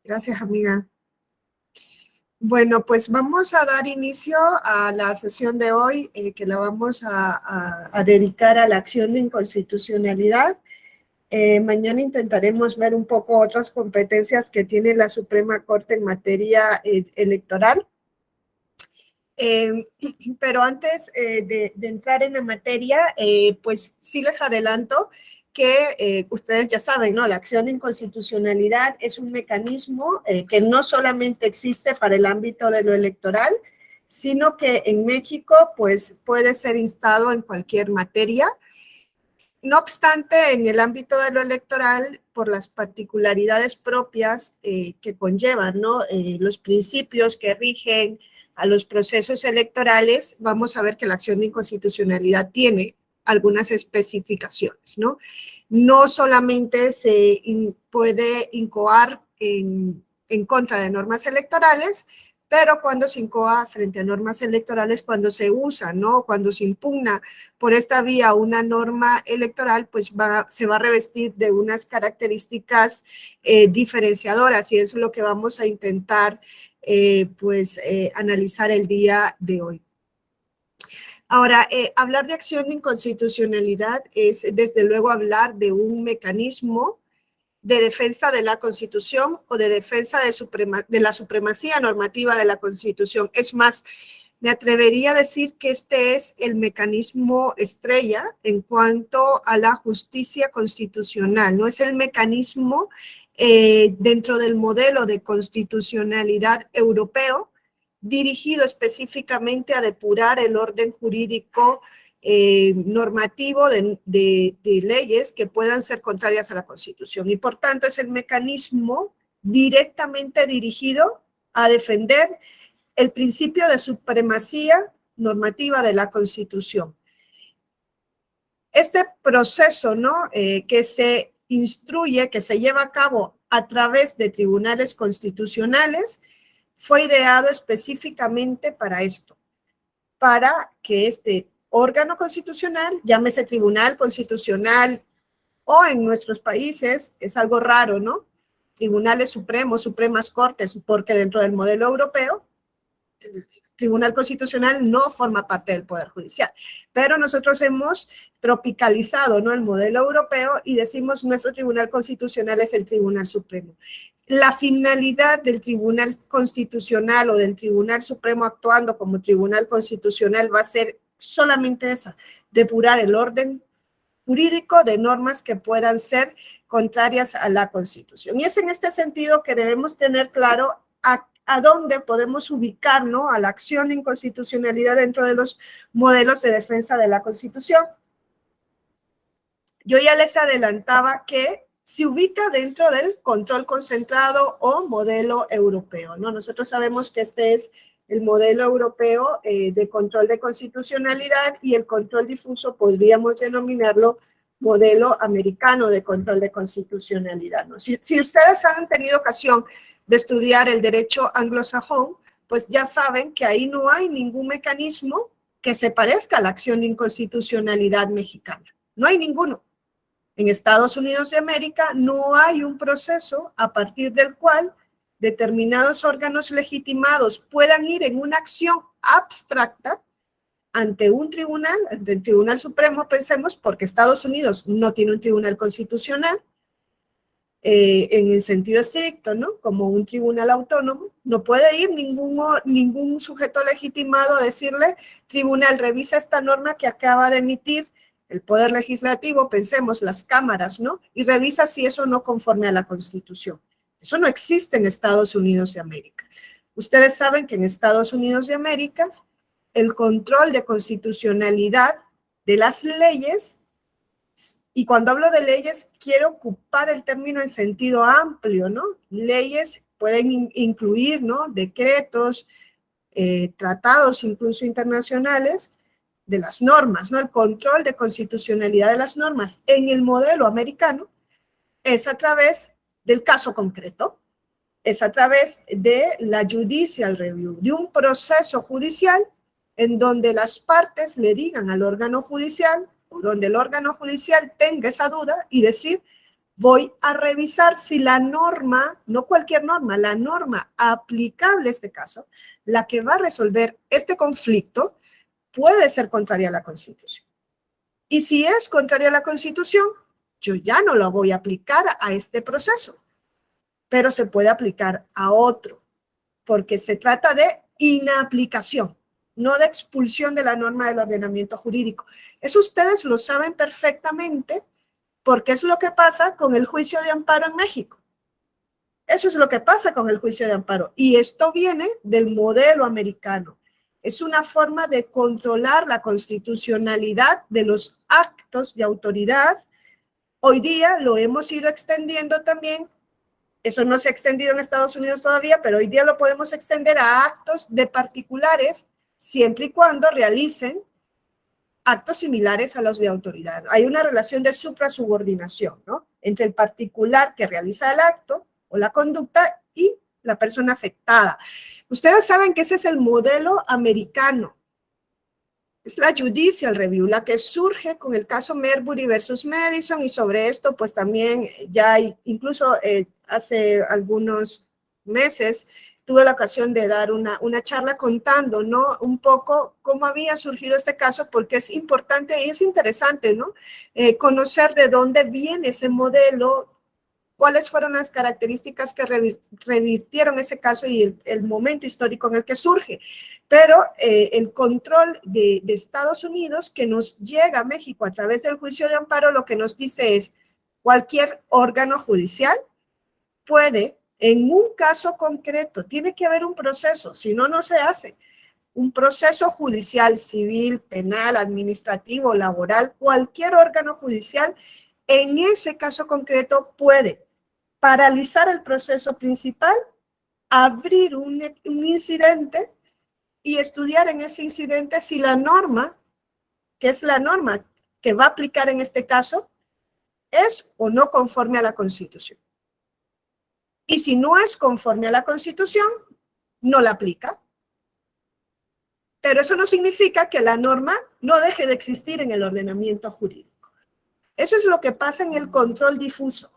Gracias, amiga. Bueno, pues vamos a dar inicio a la sesión de hoy, que la vamos a dedicar a la acción de inconstitucionalidad. Mañana intentaremos ver un poco otras competencias que tiene la Suprema Corte en materia electoral. Pero antes de entrar en la materia, pues sí les adelanto que ustedes ya saben, ¿no? La acción de inconstitucionalidad es un mecanismo que no solamente existe para el ámbito de lo electoral, sino que en México pues puede ser instado en cualquier materia. No obstante, en el ámbito de lo electoral, por las particularidades propias que conllevan, ¿no? Los principios que rigen a los procesos electorales, vamos a ver que la acción de inconstitucionalidad tiene algunas especificaciones, ¿no? No solamente se puede incoar en contra de normas electorales, pero cuando se incoa frente a normas electorales, cuando se usa, ¿no? Cuando se impugna por esta vía una norma electoral, pues se va a revestir de unas características diferenciadoras, y eso es lo que vamos a intentar analizar el día de hoy. Ahora, hablar de acción de inconstitucionalidad es desde luego hablar de un mecanismo de defensa de la Constitución o de defensa de la supremacía normativa de la Constitución. Es más, me atrevería a decir que este es el mecanismo estrella en cuanto a la justicia constitucional, ¿no? Es el mecanismo dentro del modelo de constitucionalidad europeo dirigido específicamente a depurar el orden jurídico normativo de leyes que puedan ser contrarias a la Constitución. Y por tanto es el mecanismo directamente dirigido a defender el principio de supremacía normativa de la Constitución. Este proceso, ¿no? Que se instruye, que se lleva a cabo a través de tribunales constitucionales, fue ideado específicamente para esto, para que este órgano constitucional, llámese Tribunal Constitucional, o en nuestros países, es algo raro, ¿no? Tribunales supremos, supremas cortes, porque dentro del modelo europeo, el Tribunal Constitucional no forma parte del Poder Judicial, pero nosotros hemos tropicalizado, ¿no?, el modelo europeo y decimos nuestro Tribunal Constitucional es el Tribunal Supremo. La finalidad del Tribunal Constitucional o del Tribunal Supremo actuando como Tribunal Constitucional va a ser solamente esa, depurar el orden jurídico de normas que puedan ser contrarias a la Constitución. Y es en este sentido que debemos tener claro a dónde podemos ubicar, ¿no?, a la acción de inconstitucionalidad dentro de los modelos de defensa de la Constitución. Yo ya les adelantaba que se ubica dentro del control concentrado o modelo europeo, ¿no? Nosotros sabemos que este es el modelo europeo de control de constitucionalidad, y el control difuso podríamos denominarlo modelo americano de control de constitucionalidad, ¿no? Si ustedes han tenido ocasión de estudiar el derecho anglosajón, pues ya saben que ahí no hay ningún mecanismo que se parezca a la acción de inconstitucionalidad mexicana. No hay ninguno. En Estados Unidos de América no hay un proceso a partir del cual determinados órganos legitimados puedan ir en una acción abstracta ante un tribunal, ante el Tribunal Supremo, pensemos, porque Estados Unidos no tiene un tribunal constitucional en el sentido estricto, ¿no?, como un tribunal autónomo. No puede ir ningún sujeto legitimado a decirle, tribunal, revisa esta norma que acaba de emitir el Poder Legislativo, pensemos, las cámaras, ¿no?, y revisa si eso no conforme a la Constitución. Eso no existe en Estados Unidos de América. Ustedes saben que en Estados Unidos de América el control de constitucionalidad de las leyes, y cuando hablo de leyes quiero ocupar el término en sentido amplio, ¿no? Leyes pueden incluir, ¿no?, decretos, tratados incluso internacionales, de las normas, ¿no? El control de constitucionalidad de las normas en el modelo americano es a través del caso concreto, es a través de la judicial review, de un proceso judicial en donde las partes le digan al órgano judicial, o donde el órgano judicial tenga esa duda y decir, voy a revisar si la norma, no cualquier norma, la norma aplicable a este caso, la que va a resolver este conflicto, puede ser contraria a la Constitución. Y si es contraria a la Constitución, yo ya no la voy a aplicar a este proceso, pero se puede aplicar a otro, porque se trata de inaplicación, no de expulsión de la norma del ordenamiento jurídico. Eso ustedes lo saben perfectamente, porque es lo que pasa con el juicio de amparo en México. Eso es lo que pasa con el juicio de amparo. Y esto viene del modelo americano. Es una forma de controlar la constitucionalidad de los actos de autoridad. Hoy día lo hemos ido extendiendo también. Eso no se ha extendido en Estados Unidos todavía, pero hoy día lo podemos extender a actos de particulares, siempre y cuando realicen actos similares a los de autoridad. Hay una relación de suprasubordinación, ¿no?, entre el particular que realiza el acto o la conducta y la persona afectada. Ustedes saben que ese es el modelo americano. Es la Judicial Review, la que surge con el caso Marbury versus Madison, y sobre esto pues también ya hay, incluso hace algunos meses tuve la ocasión de dar una charla contando, ¿no?, un poco cómo había surgido este caso, porque es importante y es interesante, ¿no?, conocer de dónde viene ese modelo, cuáles fueron las características que revirtieron ese caso y el momento histórico en el que surge. Pero el control de Estados Unidos que nos llega a México a través del juicio de amparo, lo que nos dice es: cualquier órgano judicial puede, en un caso concreto, tiene que haber un proceso, si no, no se hace. Un proceso judicial, civil, penal, administrativo, laboral, cualquier órgano judicial, en ese caso concreto puede paralizar el proceso principal, abrir un incidente y estudiar en ese incidente si la norma, que es la norma que va a aplicar en este caso, es o no conforme a la Constitución. Y si no es conforme a la Constitución, no la aplica. Pero eso no significa que la norma no deje de existir en el ordenamiento jurídico. Eso es lo que pasa en el control difuso.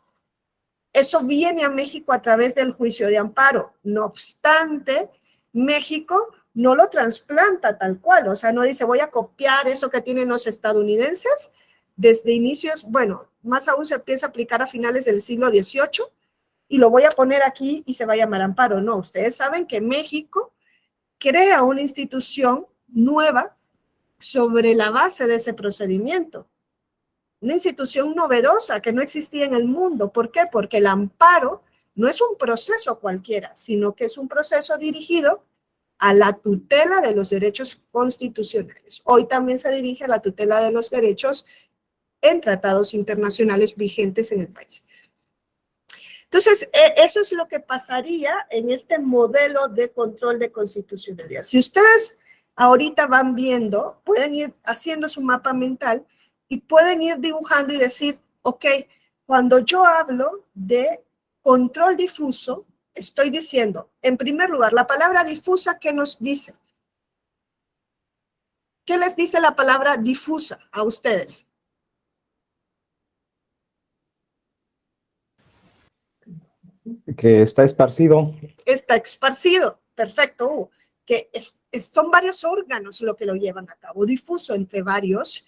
Eso viene a México a través del juicio de amparo. No obstante, México no lo trasplanta tal cual. O sea, no dice, voy a copiar eso que tienen los estadounidenses desde inicios, bueno, más aún se empieza a aplicar a finales del siglo XVIII, y lo voy a poner aquí y se va a llamar amparo. No, ustedes saben que México crea una institución nueva sobre la base de ese procedimiento. Una institución novedosa que no existía en el mundo. ¿Por qué? Porque el amparo no es un proceso cualquiera, sino que es un proceso dirigido a la tutela de los derechos constitucionales. Hoy también se dirige a la tutela de los derechos en tratados internacionales vigentes en el país. Entonces, eso es lo que pasaría en este modelo de control de constitucionalidad. Si ustedes ahorita van viendo, pueden ir haciendo su mapa mental y pueden ir dibujando y decir, ok, cuando yo hablo de control difuso, estoy diciendo, en primer lugar, la palabra difusa, ¿qué nos dice? ¿Qué les dice la palabra difusa a ustedes? Que está esparcido. Está esparcido, perfecto. Que son varios órganos lo que lo llevan a cabo, difuso entre varios.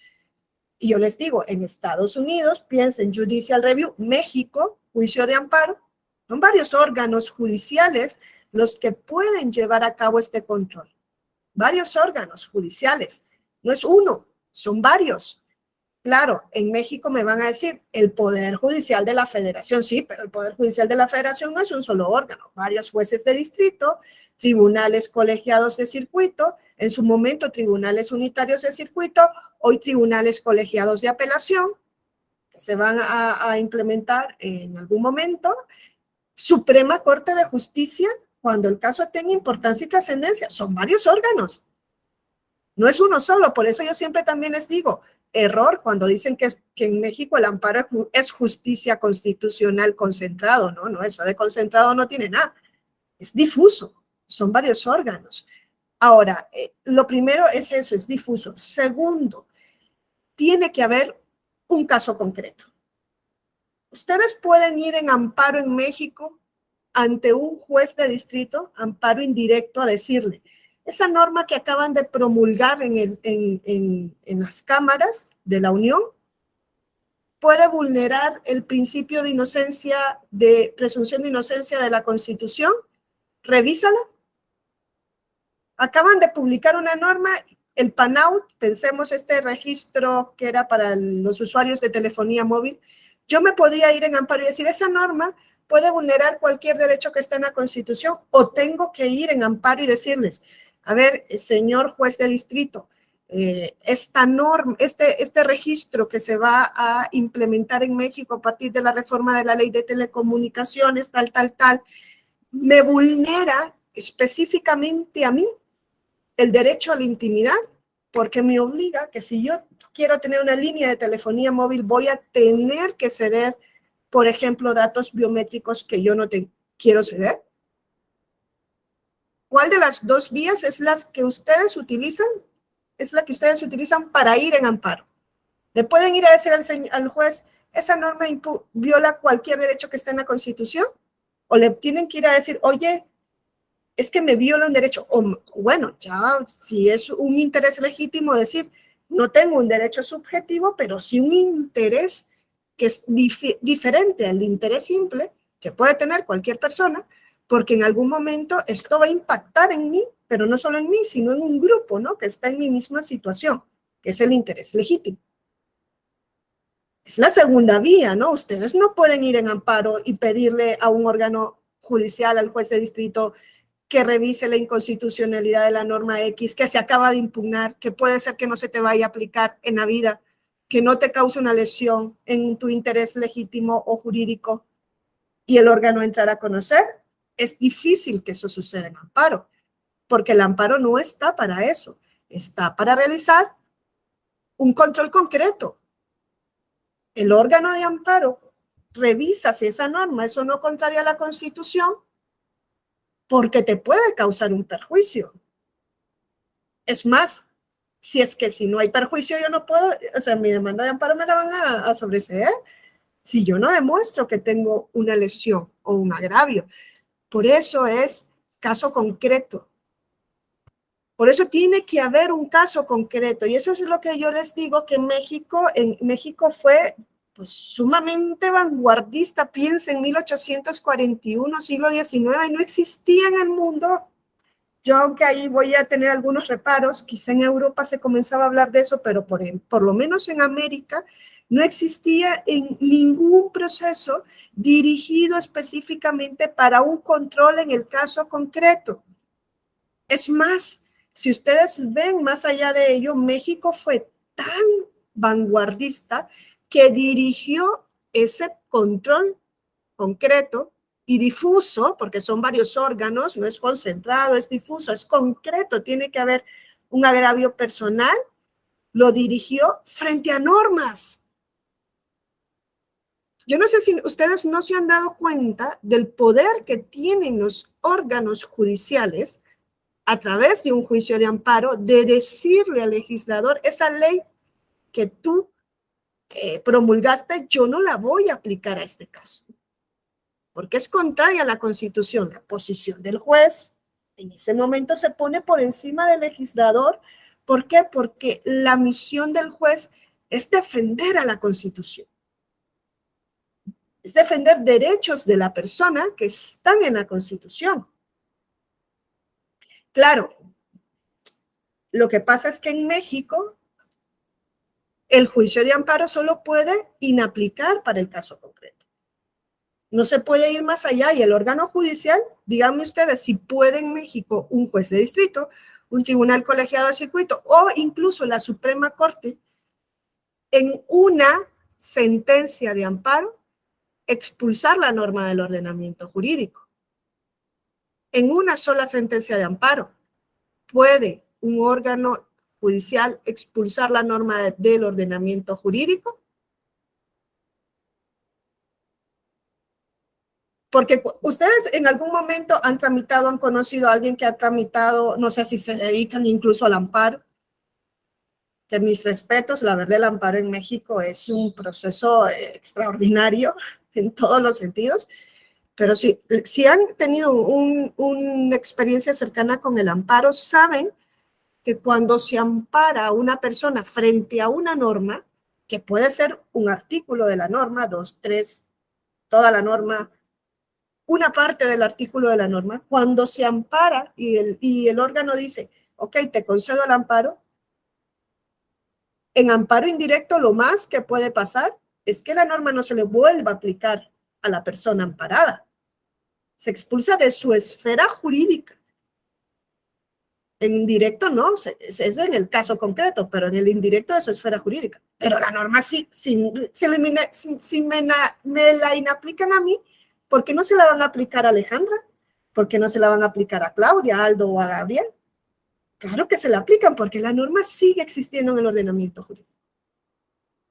Y yo les digo, en Estados Unidos, piensen Judicial Review, México, juicio de amparo, son varios órganos judiciales los que pueden llevar a cabo este control. Varios órganos judiciales, no es uno, son varios. Claro, en México me van a decir el Poder Judicial de la Federación, sí, pero el Poder Judicial de la Federación no es un solo órgano, varios jueces de distrito, tribunales colegiados de circuito, en su momento tribunales unitarios de circuito, hoy tribunales colegiados de apelación, que se van a implementar en algún momento, Suprema Corte de Justicia, cuando el caso tenga importancia y trascendencia, son varios órganos. No es uno solo, por eso yo siempre también les digo, error cuando dicen que en México el amparo es justicia constitucional concentrado, ¿no? No, eso de concentrado no tiene nada, es difuso, son varios órganos. Ahora, lo primero es eso, es difuso. Segundo, tiene que haber un caso concreto. Ustedes pueden ir en amparo en México ante un juez de distrito, amparo indirecto, a decirle, esa norma que acaban de promulgar en las cámaras de la Unión puede vulnerar el principio de inocencia, de presunción de inocencia de la Constitución. Revísala. Acaban de publicar una norma, el PANAUT, pensemos este registro que era para los usuarios de telefonía móvil. Yo me podía ir en amparo y decir, esa norma puede vulnerar cualquier derecho que esté en la Constitución, o tengo que ir en amparo y decirles, a ver, señor juez de distrito, esta norma, este registro que se va a implementar en México a partir de la reforma de la ley de telecomunicaciones, tal, me vulnera específicamente a mí el derecho a la intimidad, porque me obliga que si yo quiero tener una línea de telefonía móvil, voy a tener que ceder, por ejemplo, datos biométricos que yo no quiero ceder. ¿Cuál de las dos vías es la que ustedes utilizan? Es la que ustedes utilizan para ir en amparo. Le pueden ir a decir al juez, esa norma viola cualquier derecho que esté en la Constitución, o le tienen que ir a decir, oye, es que me viola un derecho, o bueno, ya si es un interés legítimo decir, no tengo un derecho subjetivo, pero sí un interés que es diferente al interés simple que puede tener cualquier persona, porque en algún momento esto va a impactar en mí, pero no solo en mí, sino en un grupo, ¿no? Que está en mi misma situación, que es el interés legítimo. Es la segunda vía, ¿no? Ustedes no pueden ir en amparo y pedirle a un órgano judicial, al juez de distrito, que revise la inconstitucionalidad de la norma X, que se acaba de impugnar, que puede ser que no se te vaya a aplicar en la vida, que no te cause una lesión en tu interés legítimo o jurídico, y el órgano entrará a conocer. Es difícil que eso suceda en amparo, porque el amparo no está para eso, está para realizar un control concreto. El órgano de amparo revisa si esa norma es o no contraria a la Constitución, porque te puede causar un perjuicio. Es más, si no hay perjuicio, yo no puedo, o sea, mi demanda de amparo me la van a sobreseer si yo no demuestro que tengo una lesión o un agravio. Por eso es caso concreto. Por eso tiene que haber un caso concreto. Y eso es lo que yo les digo, que en México fue pues, sumamente vanguardista. Piensen, en 1841, siglo XIX, no existía en el mundo. Yo, aunque ahí voy a tener algunos reparos, quizá en Europa se comenzaba a hablar de eso, pero por lo menos en América no existía en ningún proceso dirigido específicamente para un control en el caso concreto. Es más, si ustedes ven más allá de ello, México fue tan vanguardista que dirigió ese control concreto y difuso, porque son varios órganos, no es concentrado, es difuso, es concreto, tiene que haber un agravio personal, lo dirigió frente a normas. Yo no sé si ustedes no se han dado cuenta del poder que tienen los órganos judiciales a través de un juicio de amparo, de decirle al legislador, esa ley que tú promulgaste, yo no la voy a aplicar a este caso, porque es contraria a la Constitución. La posición del juez en ese momento se pone por encima del legislador. ¿Por qué? Porque la misión del juez es defender a la Constitución, es defender derechos de la persona que están en la Constitución. Claro, lo que pasa es que en México el juicio de amparo solo puede inaplicar para el caso concreto. No se puede ir más allá, y el órgano judicial, díganme ustedes si puede en México un juez de distrito, un tribunal colegiado de circuito o incluso la Suprema Corte, en una sentencia de amparo, expulsar la norma del ordenamiento jurídico. En una sola sentencia de amparo, ¿puede un órgano judicial expulsar la norma del ordenamiento jurídico? Porque ustedes en algún momento han tramitado, han conocido a alguien que ha tramitado, no sé si se dedican incluso al amparo. Que mis respetos, la verdad, el amparo en México es un proceso extraordinario. en todos los sentidos, pero si han tenido una experiencia cercana con el amparo, saben que cuando se ampara a una persona frente a una norma, que puede ser un artículo de la norma, 2, 3, toda la norma, una parte del artículo de la norma, cuando se ampara y el órgano dice, ok, te concedo el amparo, en amparo indirecto lo más que puede pasar es que la norma no se le vuelva a aplicar a la persona amparada. Se expulsa de su esfera jurídica. En indirecto no, es en el caso concreto, pero en el indirecto de su esfera jurídica. Pero la norma sí, si me la inaplican a mí, ¿por qué no se la van a aplicar a Alejandra? ¿Por qué no se la van a aplicar a Claudia, a Aldo o a Gabriel? Claro que se la aplican porque la norma sigue existiendo en el ordenamiento jurídico.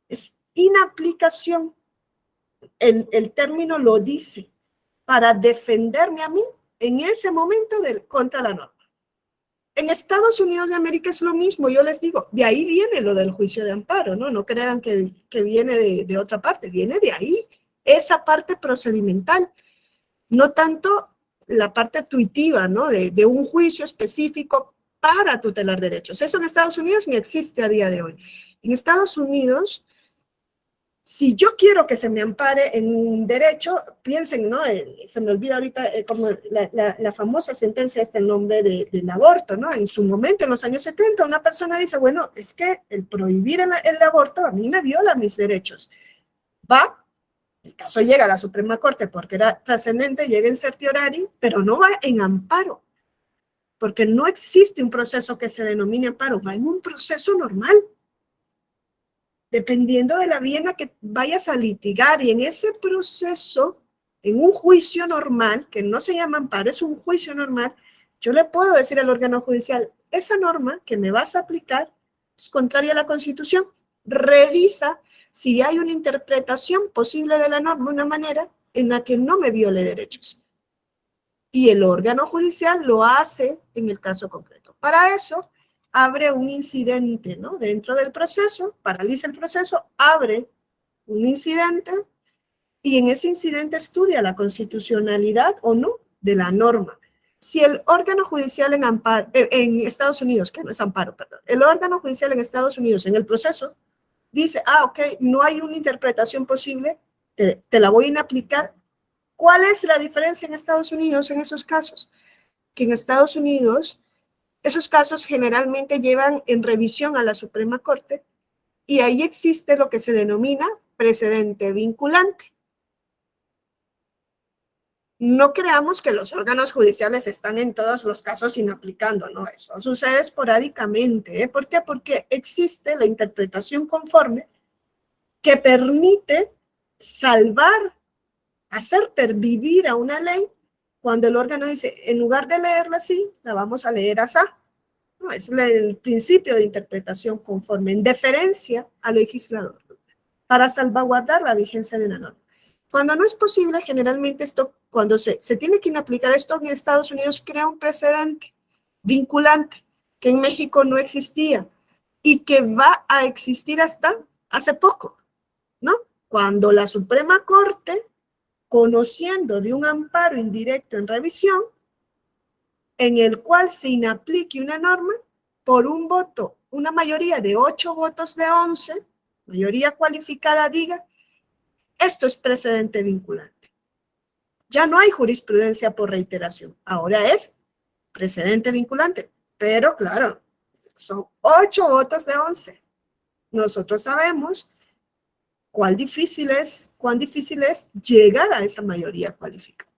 Es inaplicación. El término lo dice para defenderme a mí en ese momento contra la norma. En Estados Unidos de América es lo mismo, yo les digo, de ahí viene lo del juicio de amparo, ¿no? No crean que viene de otra parte, viene de ahí, esa parte procedimental, no tanto la parte tuitiva, ¿no? De un juicio específico para tutelar derechos. Eso en Estados Unidos ni existe a día de hoy. En Estados Unidos, si yo quiero que se me ampare en un derecho, piensen, ¿no? Se me olvida ahorita como la famosa sentencia, el nombre del aborto, ¿no? En su momento, en los años 70, una persona dice, bueno, es que el prohibir el aborto a mí me viola mis derechos. Va, el caso llega a la Suprema Corte porque era trascendente, llega en certiorari, pero no va en amparo, porque no existe un proceso que se denomine amparo, va en un proceso normal. Dependiendo de la vía en la que vayas a litigar, y en ese proceso, en un juicio normal, que no se llama amparo, es un juicio normal, yo le puedo decir al órgano judicial, esa norma que me vas a aplicar es contraria a la Constitución, revisa si hay una interpretación posible de la norma, una manera en la que no me viole derechos. Y el órgano judicial lo hace en el caso concreto. Para eso, abre un incidente, ¿no? Dentro del proceso, paraliza el proceso, abre un incidente y en ese incidente estudia la constitucionalidad o no de la norma. Si el órgano judicial en Estados Unidos, que no es amparo, perdón, el órgano judicial en Estados Unidos en el proceso dice, ok, no hay una interpretación posible, te la voy a aplicar. ¿Cuál es la diferencia en Estados Unidos en esos casos? Que en Estados Unidos esos casos generalmente llevan en revisión a la Suprema Corte y ahí existe lo que se denomina precedente vinculante. No creamos que los órganos judiciales están en todos los casos inaplicando, no, eso sucede esporádicamente. ¿Por qué? Porque existe la interpretación conforme que permite salvar, hacer pervivir a una ley cuando el órgano dice, en lugar de leerla así, la vamos a leer así. No, es el principio de interpretación conforme, en deferencia al legislador, para salvaguardar la vigencia de una norma. Cuando no es posible, generalmente esto, cuando se tiene que aplicar esto en Estados Unidos, crea un precedente vinculante que en México no existía y que va a existir hasta hace poco, ¿no? Cuando la Suprema Corte, conociendo de un amparo indirecto en revisión, en el cual se inaplique una norma por un voto, una mayoría de 8 votos de 11, mayoría cualificada, diga, esto es precedente vinculante. Ya no hay jurisprudencia por reiteración, ahora es precedente vinculante, pero claro, son 8 votos de 11. Nosotros sabemos cuán difícil es llegar a esa mayoría cualificada.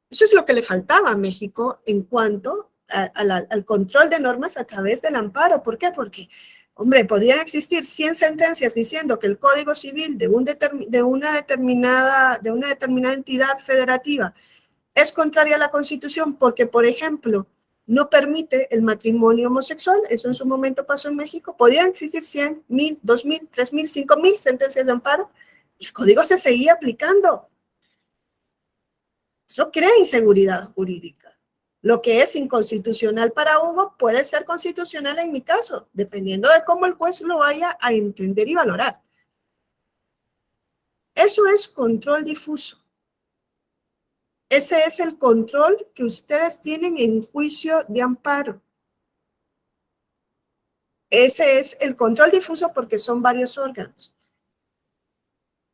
Eso es lo que le faltaba a México en cuanto al control de normas a través del amparo. ¿Por qué? Porque, hombre, podían existir 100 sentencias diciendo que el Código Civil de una determinada entidad federativa es contraria a la Constitución porque, por ejemplo, no permite el matrimonio homosexual. Eso en su momento pasó en México. Podían existir 100, 1000, 2000, 3000, 5000 sentencias de amparo. El Código se seguía aplicando. Eso crea inseguridad jurídica. Lo que es inconstitucional para Hugo puede ser constitucional en mi caso, dependiendo de cómo el juez lo vaya a entender y valorar. Eso es control difuso. Ese es el control que ustedes tienen en juicio de amparo. Ese es el control difuso porque son varios órganos.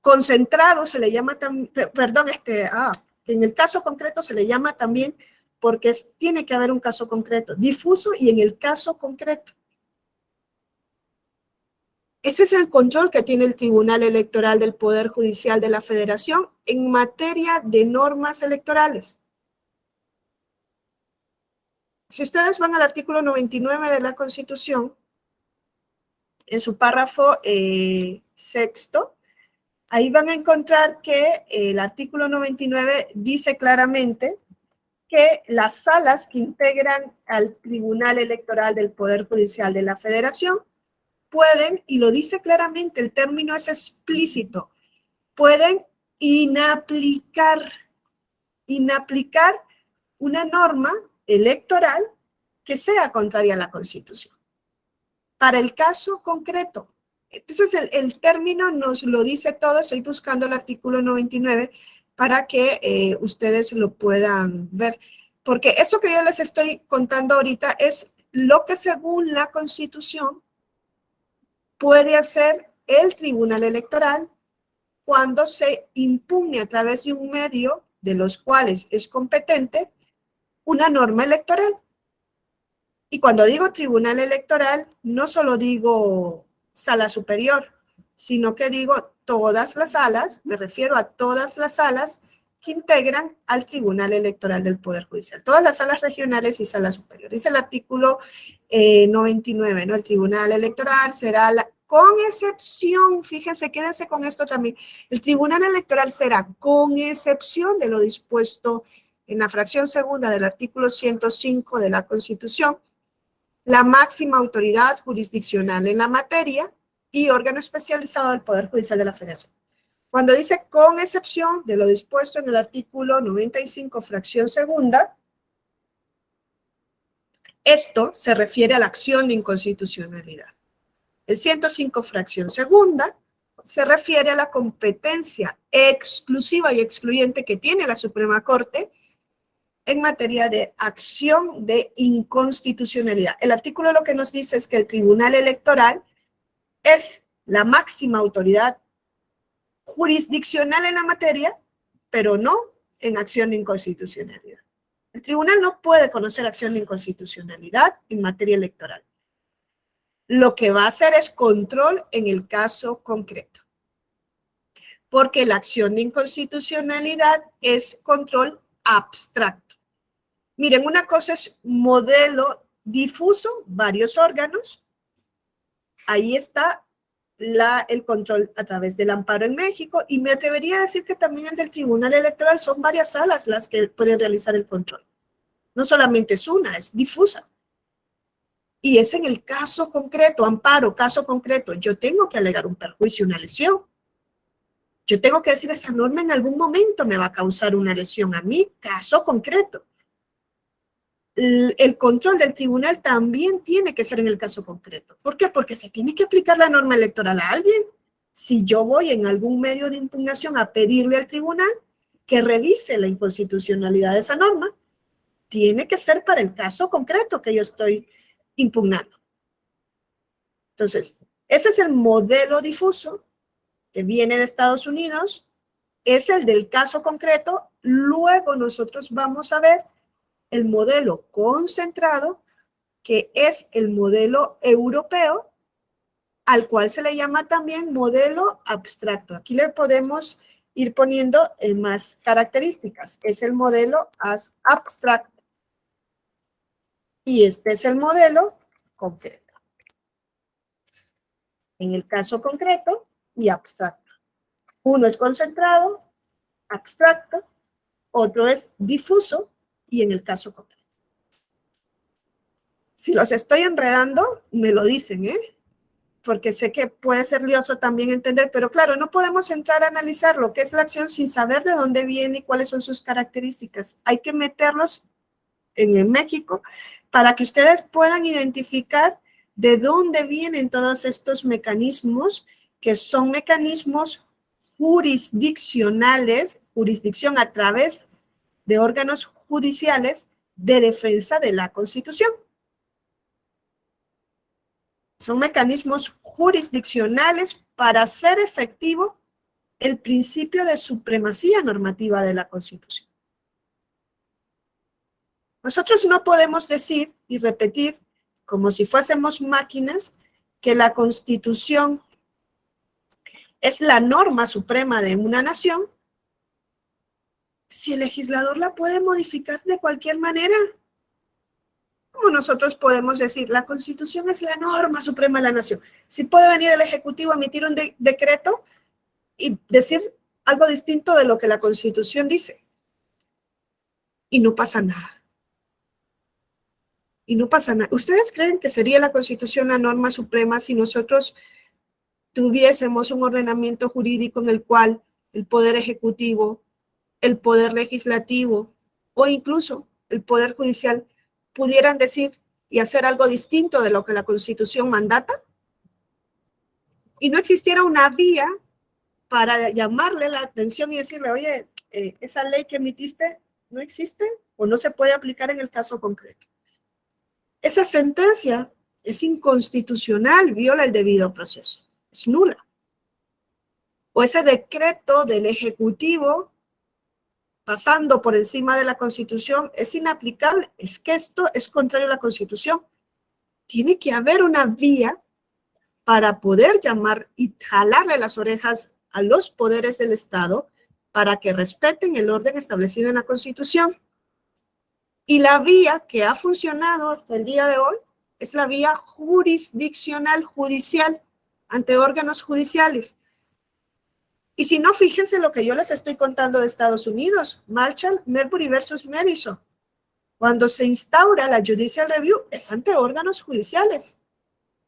Concentrado se le llama también, perdón, en el caso concreto se le llama también porque tiene que haber un caso concreto. Difuso y en el caso concreto. Ese es el control que tiene el Tribunal Electoral del Poder Judicial de la Federación en materia de normas electorales. Si ustedes van al artículo 99 de la Constitución, en su párrafo sexto, ahí van a encontrar que el artículo 99 dice claramente que las salas que integran al Tribunal Electoral del Poder Judicial de la Federación pueden, y lo dice claramente, el término es explícito, pueden inaplicar una norma electoral que sea contraria a la Constitución. Para el caso concreto. Entonces, el término nos lo dice todo. Estoy buscando el artículo 99 para que ustedes lo puedan ver. Porque eso que yo les estoy contando ahorita es lo que según la Constitución puede hacer el Tribunal Electoral cuando se impugne a través de un medio de los cuales es competente una norma electoral. Y cuando digo Tribunal Electoral, no solo digo sala superior, sino que digo todas las salas, me refiero a todas las salas que integran al Tribunal Electoral del Poder Judicial, todas las salas regionales y salas superiores. Dice el artículo 99, ¿no? El Tribunal Electoral será con excepción, fíjense, quédense con esto también, el Tribunal Electoral será con excepción de lo dispuesto en la fracción segunda del artículo 105 de la Constitución, la máxima autoridad jurisdiccional en la materia y órgano especializado del Poder Judicial de la Federación. Cuando dice con excepción de lo dispuesto en el artículo 95, fracción segunda, esto se refiere a la acción de inconstitucionalidad. El 105, fracción segunda, se refiere a la competencia exclusiva y excluyente que tiene la Suprema Corte en materia de acción de inconstitucionalidad. El artículo lo que nos dice es que el Tribunal Electoral es la máxima autoridad jurisdiccional en la materia, pero no en acción de inconstitucionalidad. El tribunal no puede conocer acción de inconstitucionalidad en materia electoral. Lo que va a hacer es control en el caso concreto. Porque la acción de inconstitucionalidad es control abstracto. Miren, una cosa es modelo difuso, varios órganos. Ahí está el control a través del amparo en México, y me atrevería a decir que también el del Tribunal Electoral son varias salas las que pueden realizar el control. No solamente es una, es difusa. Y es en el caso concreto, amparo, caso concreto. Yo tengo que alegar un perjuicio, una lesión. Yo tengo que decir, esa norma en algún momento me va a causar una lesión a mí, caso concreto. El control del tribunal también tiene que ser en el caso concreto. ¿Por qué? Porque se tiene que aplicar la norma electoral a alguien. Si yo voy en algún medio de impugnación a pedirle al tribunal que revise la inconstitucionalidad de esa norma, tiene que ser para el caso concreto que yo estoy impugnando. Entonces, ese es el modelo difuso que viene de Estados Unidos, es el del caso concreto. Luego nosotros vamos a ver el modelo concentrado, que es el modelo europeo, al cual se le llama también modelo abstracto. Aquí le podemos ir poniendo más características. Es el modelo abstracto. Y este es el modelo concreto. En el caso concreto y abstracto. Uno es concentrado, abstracto, otro es difuso, y en el caso concreto. Si los estoy enredando, me lo dicen, porque sé que puede ser lioso también entender, pero claro, no podemos entrar a analizar lo que es la acción sin saber de dónde viene y cuáles son sus características. Hay que meterlos en el México para que ustedes puedan identificar de dónde vienen todos estos mecanismos, que son mecanismos jurisdicción a través de órganos judiciales de defensa de la Constitución. Son mecanismos jurisdiccionales para hacer efectivo el principio de supremacía normativa de la Constitución. Nosotros no podemos decir y repetir, como si fuésemos máquinas, que la Constitución es la norma suprema de una nación, si el legislador la puede modificar de cualquier manera. ¿Cómo nosotros podemos decir, la Constitución es la norma suprema de la nación? Si puede venir el Ejecutivo a emitir un decreto y decir algo distinto de lo que la Constitución dice. Y no pasa nada. Y no pasa nada. ¿Ustedes creen que sería la Constitución la norma suprema si nosotros tuviésemos un ordenamiento jurídico en el cual el Poder Ejecutivo, el Poder Legislativo o incluso el Poder Judicial pudieran decir y hacer algo distinto de lo que la Constitución mandata? Y no existiera una vía para llamarle la atención y decirle, oye, esa ley que emitiste no existe o no se puede aplicar en el caso concreto. Esa sentencia es inconstitucional, viola el debido proceso, es nula. O ese decreto del Ejecutivo pasando por encima de la Constitución es inaplicable, es que esto es contrario a la Constitución. Tiene que haber una vía para poder llamar y jalarle las orejas a los poderes del Estado para que respeten el orden establecido en la Constitución. Y la vía que ha funcionado hasta el día de hoy es la vía jurisdiccional, judicial, ante órganos judiciales. Y si no, fíjense lo que yo les estoy contando de Estados Unidos, Marshall, Marbury versus Madison. Cuando se instaura la Judicial Review, es ante órganos judiciales,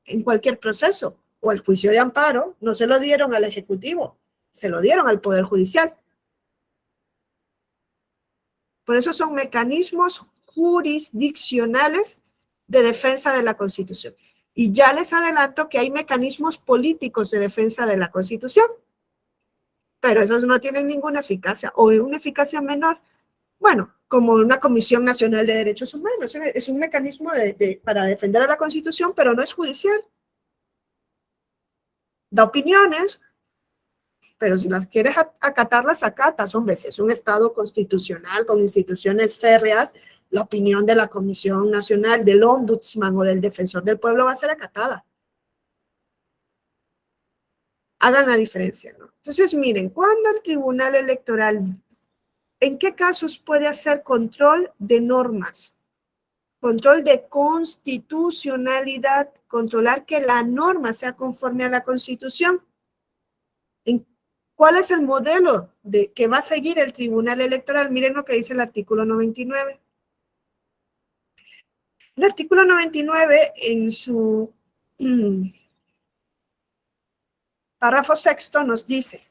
en cualquier proceso. O el juicio de amparo, no se lo dieron al Ejecutivo, se lo dieron al Poder Judicial. Por eso son mecanismos jurisdiccionales de defensa de la Constitución. Y ya les adelanto que hay mecanismos políticos de defensa de la Constitución, pero esos no tienen ninguna eficacia o una eficacia menor. Bueno, como una Comisión Nacional de Derechos Humanos, es un mecanismo para defender a la Constitución, pero no es judicial. Da opiniones, pero si las quieres acatar, las acatas. Hombre, si es un Estado constitucional con instituciones férreas, la opinión de la Comisión Nacional, del Ombudsman o del Defensor del Pueblo va a ser acatada. Hagan la diferencia, ¿no? Entonces, miren, cuando el Tribunal Electoral, ¿en qué casos puede hacer control de normas? Control de constitucionalidad, controlar que la norma sea conforme a la Constitución. ¿Cuál es el modelo que va a seguir el Tribunal Electoral? Miren lo que dice el artículo 99. El artículo 99 en su párrafo sexto nos dice,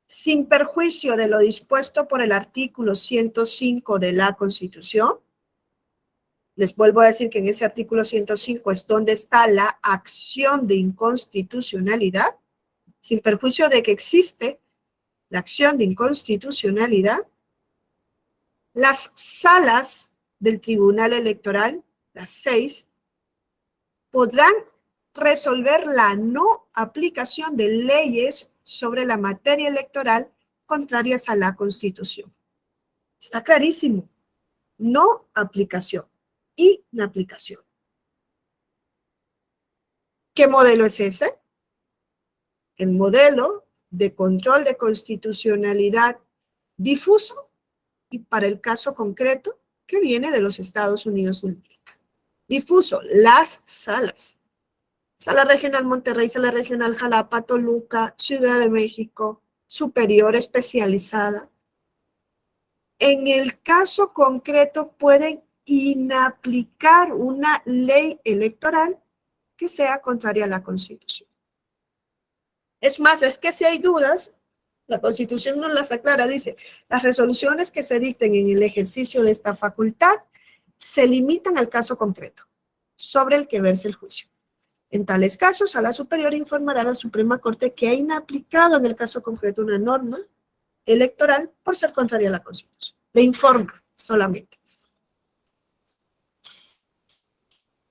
sin perjuicio de lo dispuesto por el artículo 105 de la Constitución, les vuelvo a decir que en ese artículo 105 es donde está la acción de inconstitucionalidad, sin perjuicio de que existe la acción de inconstitucionalidad, las salas del Tribunal Electoral, las 6, podrán resolver la no aplicación de leyes sobre la materia electoral contrarias a la Constitución. Está clarísimo. No aplicación, inaplicación. ¿Qué modelo es ese? El modelo de control de constitucionalidad difuso y para el caso concreto que viene de los Estados Unidos de América. Difuso, las salas. Sala Regional Monterrey, Sala Regional Jalapa, Toluca, Ciudad de México, superior especializada. En el caso concreto pueden inaplicar una ley electoral que sea contraria a la Constitución. Es más, es que si hay dudas, la Constitución nos las aclara, dice, las resoluciones que se dicten en el ejercicio de esta facultad se limitan al caso concreto sobre el que verse el juicio. En tales casos, a la superior informará a la Suprema Corte que ha inaplicado en el caso concreto una norma electoral por ser contraria a la Constitución. Le informa solamente.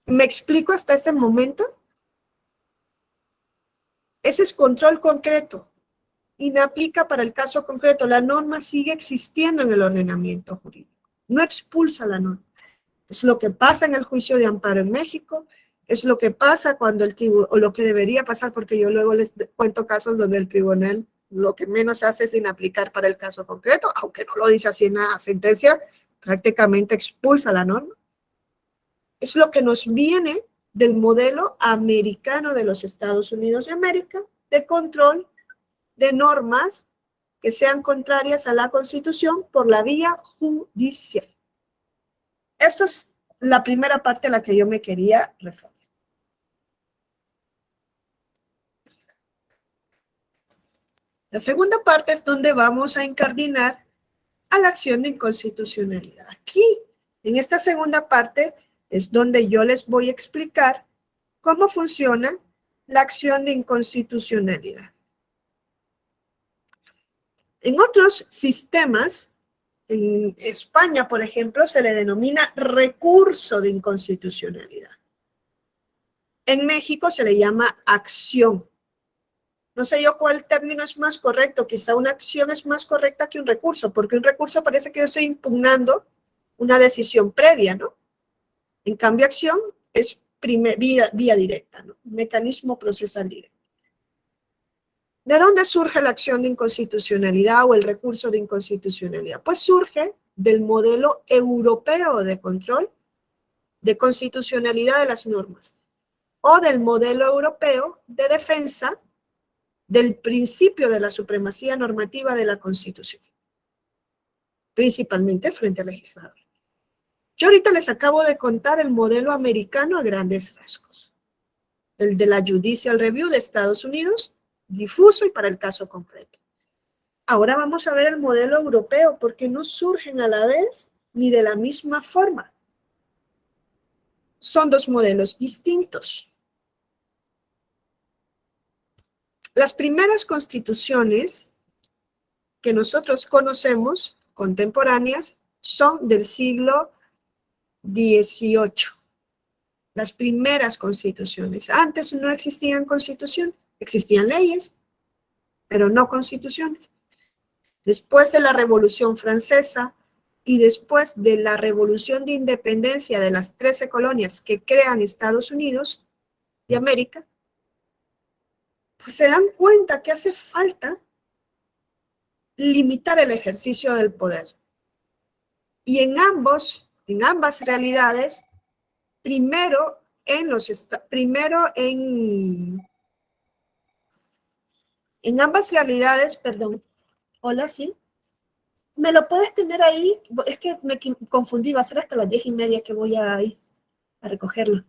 ¿Me explico hasta este momento? Ese es control concreto. Inaplica para el caso concreto. La norma sigue existiendo en el ordenamiento jurídico. No expulsa la norma. Es lo que pasa en el juicio de amparo en México, es lo que pasa cuando el tribunal, o lo que debería pasar, porque yo luego les cuento casos donde el tribunal lo que menos hace es inaplicar para el caso concreto, aunque no lo dice así en la sentencia, prácticamente expulsa la norma. Es lo que nos viene del modelo americano de los Estados Unidos de América, de control de normas que sean contrarias a la Constitución por la vía judicial. Esto es la primera parte a la que yo me quería referir. La segunda parte es donde vamos a incardinar a la acción de inconstitucionalidad. Aquí, en esta segunda parte, es donde yo les voy a explicar cómo funciona la acción de inconstitucionalidad. En otros sistemas, en España, por ejemplo, se le denomina recurso de inconstitucionalidad. En México se le llama acción. No sé yo cuál término es más correcto, quizá una acción es más correcta que un recurso, porque un recurso parece que yo estoy impugnando una decisión previa, ¿no? En cambio, acción es vía directa, ¿no? Un mecanismo procesal directo. ¿De dónde surge la acción de inconstitucionalidad o el recurso de inconstitucionalidad? Pues surge del modelo europeo de control de constitucionalidad de las normas o del modelo europeo de defensa del principio de la supremacía normativa de la Constitución, principalmente frente al legislador. Yo ahorita les acabo de contar el modelo americano a grandes rasgos, el de la Judicial Review de Estados Unidos, difuso y para el caso concreto. Ahora vamos a ver el modelo europeo, porque no surgen a la vez ni de la misma forma. Son dos modelos distintos. Las primeras constituciones que nosotros conocemos, contemporáneas, son del siglo XVIII. Las primeras constituciones. Antes no existían constituciones, existían leyes, pero no constituciones. Después de la Revolución Francesa y después de la Revolución de Independencia de las 13 colonias que crean Estados Unidos de América, pues se dan cuenta que hace falta limitar el ejercicio del poder. Y en ambas realidades, primero en ambas realidades, perdón, hola, sí, ¿me lo puedes tener ahí? Es que me confundí, va a ser hasta las 10:30 que voy a ir a recogerlo.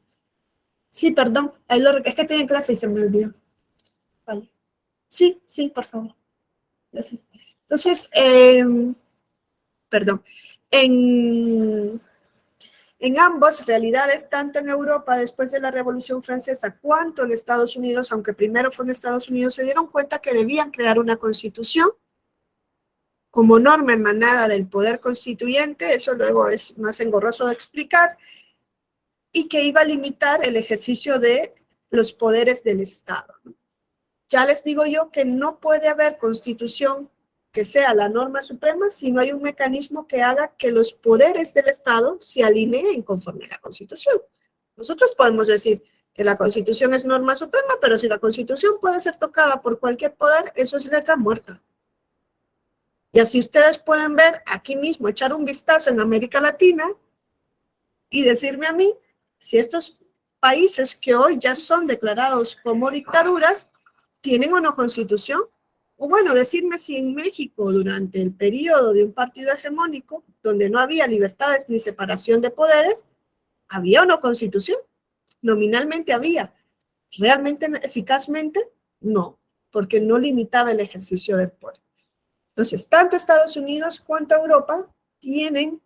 Sí, perdón, es que estoy en clase y se me olvidó. Vale. Sí, por favor. Gracias. Entonces, perdón, en ambas realidades, tanto en Europa después de la Revolución Francesa, cuanto en Estados Unidos, aunque primero fue en Estados Unidos, se dieron cuenta que debían crear una constitución como norma emanada del poder constituyente, eso luego es más engorroso de explicar, y que iba a limitar el ejercicio de los poderes del Estado. Ya les digo yo que no puede haber constitución que sea la norma suprema si no hay un mecanismo que haga que los poderes del Estado se alineen conforme a la Constitución. Nosotros podemos decir que la Constitución es norma suprema, pero si la Constitución puede ser tocada por cualquier poder, eso es letra muerta. Y así ustedes pueden ver aquí mismo, echar un vistazo en América Latina y decirme a mí si estos países que hoy ya son declarados como dictaduras tienen o no constitución. O bueno, decirme si en México, durante el periodo de un partido hegemónico, donde no había libertades ni separación de poderes, ¿había o no constitución? Nominalmente había. ¿Realmente, eficazmente? No, porque no limitaba el ejercicio del poder. Entonces, tanto Estados Unidos cuanto Europa tienen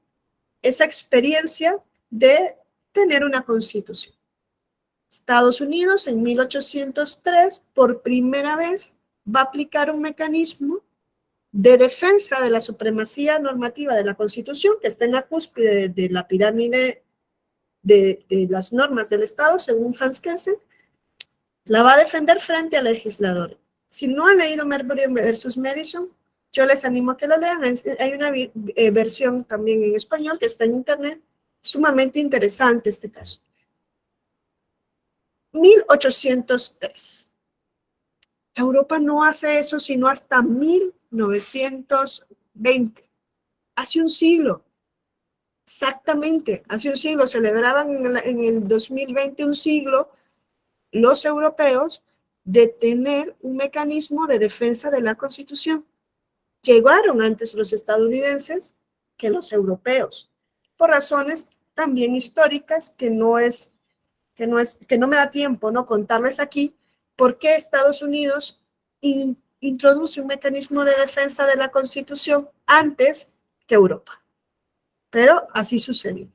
esa experiencia de tener una constitución. Estados Unidos en 1803 por primera vez va a aplicar un mecanismo de defensa de la supremacía normativa de la Constitución, que está en la cúspide de la pirámide de las normas del Estado, según Hans Kelsen, la va a defender frente al legislador. Si no han leído Marbury versus Madison, yo les animo a que lo lean. Hay una versión también en español que está en internet, sumamente interesante este caso. 1803. Europa no hace eso sino hasta 1920. Hace un siglo. Exactamente, hace un siglo. Celebraban en el 2020 un siglo los europeos de tener un mecanismo de defensa de la Constitución. Llegaron antes los estadounidenses que los europeos, por razones también históricas que no me da tiempo, ¿no?, contarles aquí por qué Estados Unidos introduce un mecanismo de defensa de la Constitución antes que Europa. Pero así sucedió.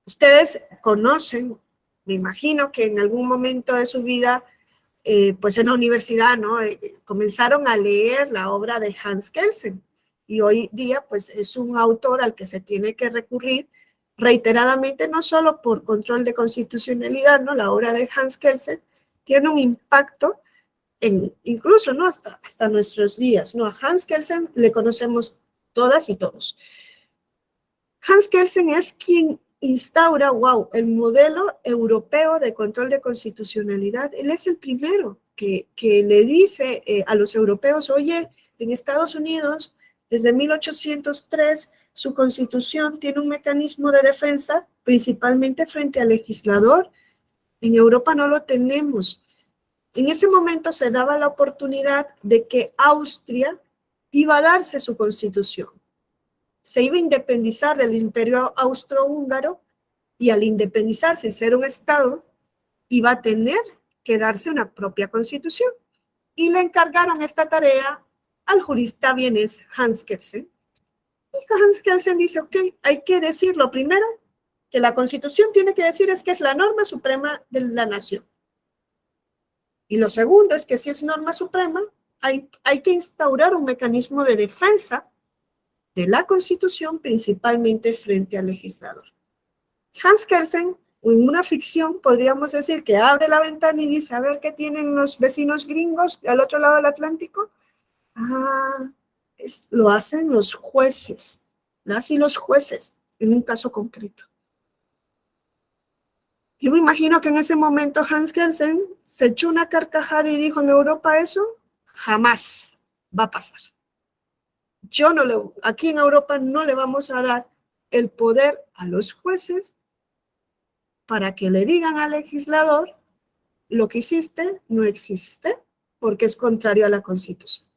Ustedes conocen, me imagino que en algún momento de su vida, pues en la universidad, ¿no?, comenzaron a leer la obra de Hans Kelsen. Y hoy día, pues es un autor al que se tiene que recurrir reiteradamente, no solo por control de constitucionalidad, ¿no? La obra de Hans Kelsen tiene un impacto incluso, ¿no?, hasta nuestros días, ¿no? A Hans Kelsen le conocemos todas y todos. Hans Kelsen es quien instaura, el modelo europeo de control de constitucionalidad. Él es el primero que le dice a los europeos, oye, en Estados Unidos, desde 1803, su constitución tiene un mecanismo de defensa, principalmente frente al legislador. En Europa no lo tenemos. En ese momento se daba la oportunidad de que Austria iba a darse su constitución. Se iba a independizar del imperio austrohúngaro y al independizarse y ser un estado, iba a tener que darse una propia constitución. Y le encargaron esta tarea al jurista vienés Hans Kelsen. Y Hans Kelsen dice, ok, hay que decir lo primero que la constitución tiene que decir es que es la norma suprema de la nación. Y lo segundo es que si es norma suprema, hay que instaurar un mecanismo de defensa de la Constitución, principalmente frente al legislador. Hans Kelsen, en una ficción, podríamos decir que abre la ventana y dice, a ver qué tienen los vecinos gringos al otro lado del Atlántico. Lo hacen los jueces, las y los jueces, en un caso concreto. Yo me imagino que en ese momento Hans Kelsen se echó una carcajada y dijo, en Europa eso jamás va a pasar. Aquí en Europa no le vamos a dar el poder a los jueces para que le digan al legislador lo que hiciste no existe porque es contrario a la Constitución.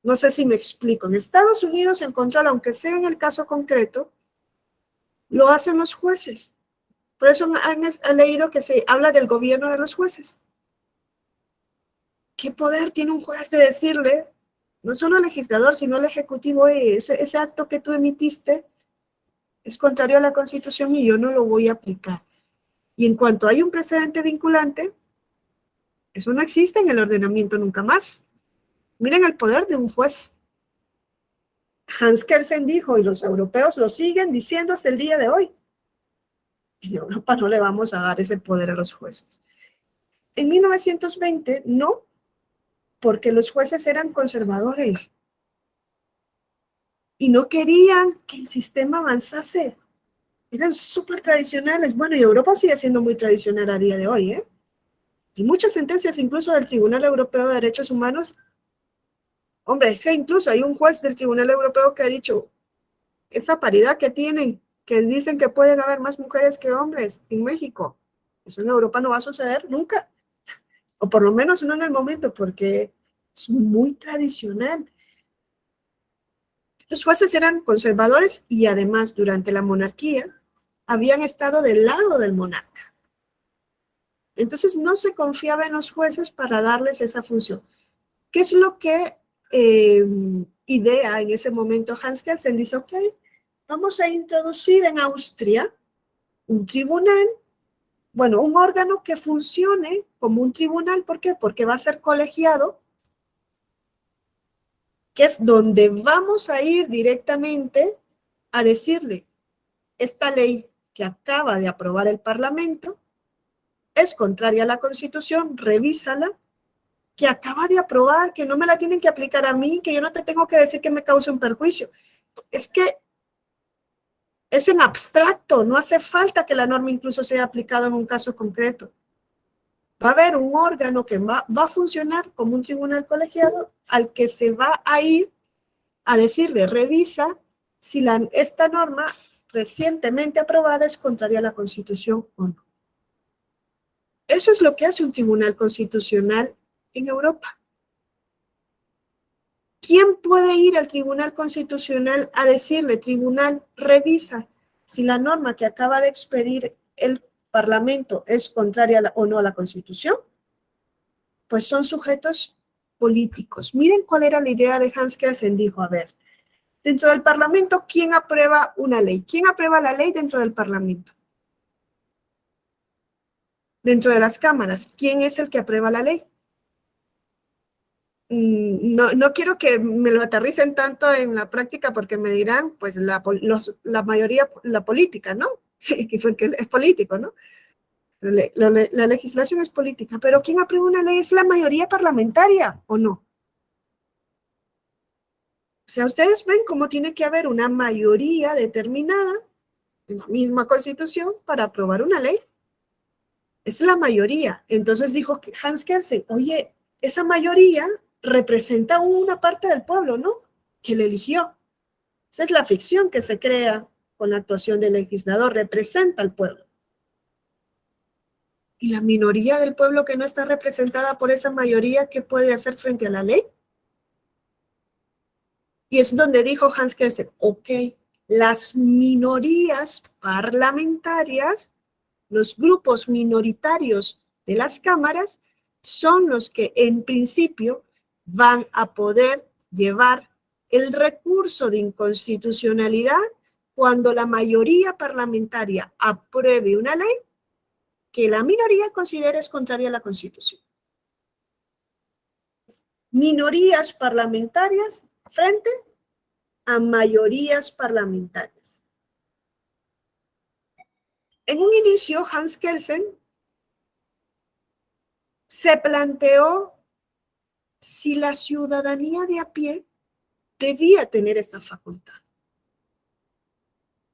No sé si me explico. En Estados Unidos el control, aunque sea en el caso concreto, lo hacen los jueces. Por eso han leído que se habla del gobierno de los jueces. ¿Qué poder tiene un juez de decirle, no solo al legislador, sino al ejecutivo, ese acto que tú emitiste es contrario a la Constitución y yo no lo voy a aplicar? Y en cuanto hay un precedente vinculante, eso no existe en el ordenamiento nunca más. Miren el poder de un juez. Hans Kelsen dijo, y los europeos lo siguen diciendo hasta el día de hoy, en Europa no le vamos a dar ese poder a los jueces. En 1920, no, porque los jueces eran conservadores y no querían que el sistema avanzase. Eran súper tradicionales. Bueno, y Europa sigue siendo muy tradicional a día de hoy, ¿eh? Y muchas sentencias, incluso del Tribunal Europeo de Derechos Humanos. Hombre, es que incluso hay un juez del Tribunal Europeo que ha dicho, esa paridad que tienen, que dicen que pueden haber más mujeres que hombres en México, eso en Europa no va a suceder nunca. O por lo menos no en el momento, porque es muy tradicional. Los jueces eran conservadores y además durante la monarquía habían estado del lado del monarca. Entonces no se confiaba en los jueces para darles esa función. ¿Qué es lo que idea en ese momento Hans Kelsen? Dice, ok, vamos a introducir en Austria un tribunal bueno, un órgano que funcione como un tribunal. ¿Por qué? Porque va a ser colegiado, que es donde vamos a ir directamente a decirle, esta ley que acaba de aprobar el Parlamento es contraria a la Constitución, revísala, que acaba de aprobar, que no me la tienen que aplicar a mí, que yo no te tengo que decir que me cause un perjuicio. Es que es en abstracto, no hace falta que la norma incluso sea aplicada en un caso concreto. Va a haber un órgano que va a funcionar como un tribunal colegiado al que se va a ir a decirle, revisa si esta norma recientemente aprobada es contraria a la Constitución o no. Eso es lo que hace un tribunal constitucional en Europa. ¿Quién puede ir al tribunal constitucional a decirle, tribunal, revisa si la norma que acaba de expedir el Parlamento es contraria o no a la Constitución? Pues son sujetos políticos. Miren cuál era la idea de Hans Kelsen. Dijo, a ver, dentro del Parlamento, ¿quién aprueba una ley? ¿Quién aprueba la ley dentro del Parlamento? Dentro de las cámaras, ¿quién es el que aprueba la ley? No quiero que me lo aterricen tanto en la práctica porque me dirán, pues la mayoría, la política, ¿no? Porque es político, ¿no? La legislación es política, pero ¿quién aprueba una ley? ¿Es la mayoría parlamentaria o no? O sea, ustedes ven cómo tiene que haber una mayoría determinada en la misma Constitución para aprobar una ley. Es la mayoría. Entonces dijo Hans Kelsen, oye, esa mayoría representa una parte del pueblo, ¿no? Que le eligió. Esa es la ficción que se crea con la actuación del legislador, representa al pueblo. ¿Y la minoría del pueblo que no está representada por esa mayoría, qué puede hacer frente a la ley? Y es donde dijo Hans Kelsen, ok, las minorías parlamentarias, los grupos minoritarios de las cámaras, son los que en principio van a poder llevar el recurso de inconstitucionalidad cuando la mayoría parlamentaria apruebe una ley que la minoría considere es contraria a la Constitución. Minorías parlamentarias frente a mayorías parlamentarias. En un inicio, Hans Kelsen se planteó si la ciudadanía de a pie debía tener esta facultad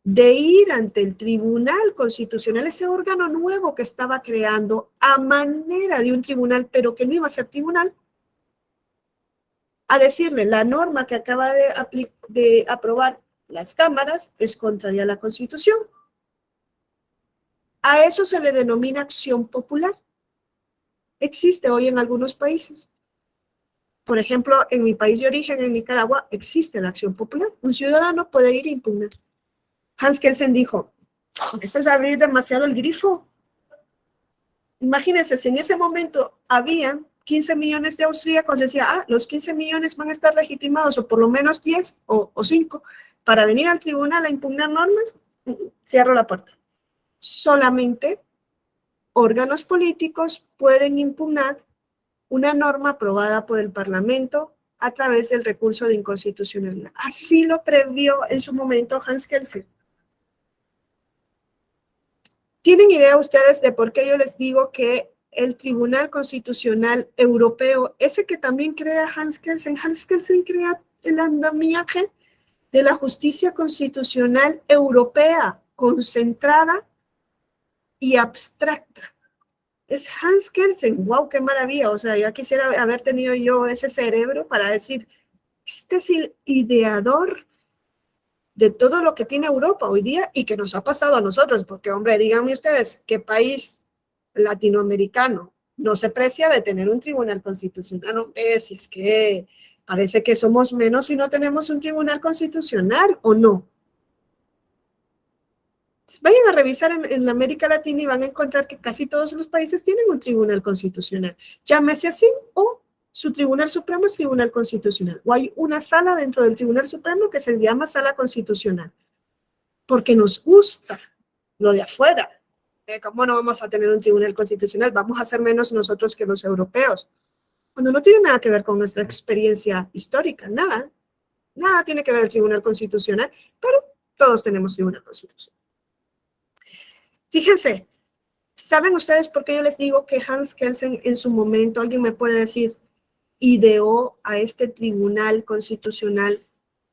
de ir ante el Tribunal Constitucional, ese órgano nuevo que estaba creando a manera de un tribunal, pero que no iba a ser tribunal, a decirle, la norma que acaba de aprobar las cámaras es contraria a la Constitución. A eso se le denomina acción popular. Existe hoy en algunos países. Por ejemplo, en mi país de origen, en Nicaragua, existe la acción popular. Un ciudadano puede ir e impugnar. Hans Kelsen dijo, eso es abrir demasiado el grifo. Imagínense, si en ese momento habían 15 millones de austríacos, decía, los 15 millones van a estar legitimados, o por lo menos 10 o 5, para venir al tribunal a impugnar normas, cierro la puerta. Solamente órganos políticos pueden impugnar una norma aprobada por el Parlamento a través del recurso de inconstitucionalidad. Así lo previó en su momento Hans Kelsen. ¿Tienen idea ustedes de por qué yo les digo que el Tribunal Constitucional Europeo, ese que también crea Hans Kelsen crea el andamiaje de la justicia constitucional europea, concentrada y abstracta? Es Hans Kelsen, wow, qué maravilla. O sea, ya quisiera haber tenido yo ese cerebro para decir, este es el ideador de todo lo que tiene Europa hoy día y que nos ha pasado a nosotros, porque, hombre, díganme ustedes, ¿qué país latinoamericano no se precia de tener un tribunal constitucional? Hombre, si es que parece que somos menos si no tenemos un tribunal constitucional, ¿o no? Vayan a revisar en América Latina y van a encontrar que casi todos los países tienen un tribunal constitucional. Llámese así, o su Tribunal Supremo es Tribunal Constitucional, o hay una sala dentro del Tribunal Supremo que se llama Sala Constitucional, porque nos gusta lo de afuera, ¿Cómo no vamos a tener un tribunal constitucional? Vamos a ser menos nosotros que los europeos. Cuando no tiene nada que ver con nuestra experiencia histórica, nada. Nada tiene que ver el tribunal constitucional, pero todos tenemos tribunal constitucional. Fíjense, ¿saben ustedes por qué yo les digo que Hans Kelsen en su momento, alguien me puede decir, ideó a este tribunal constitucional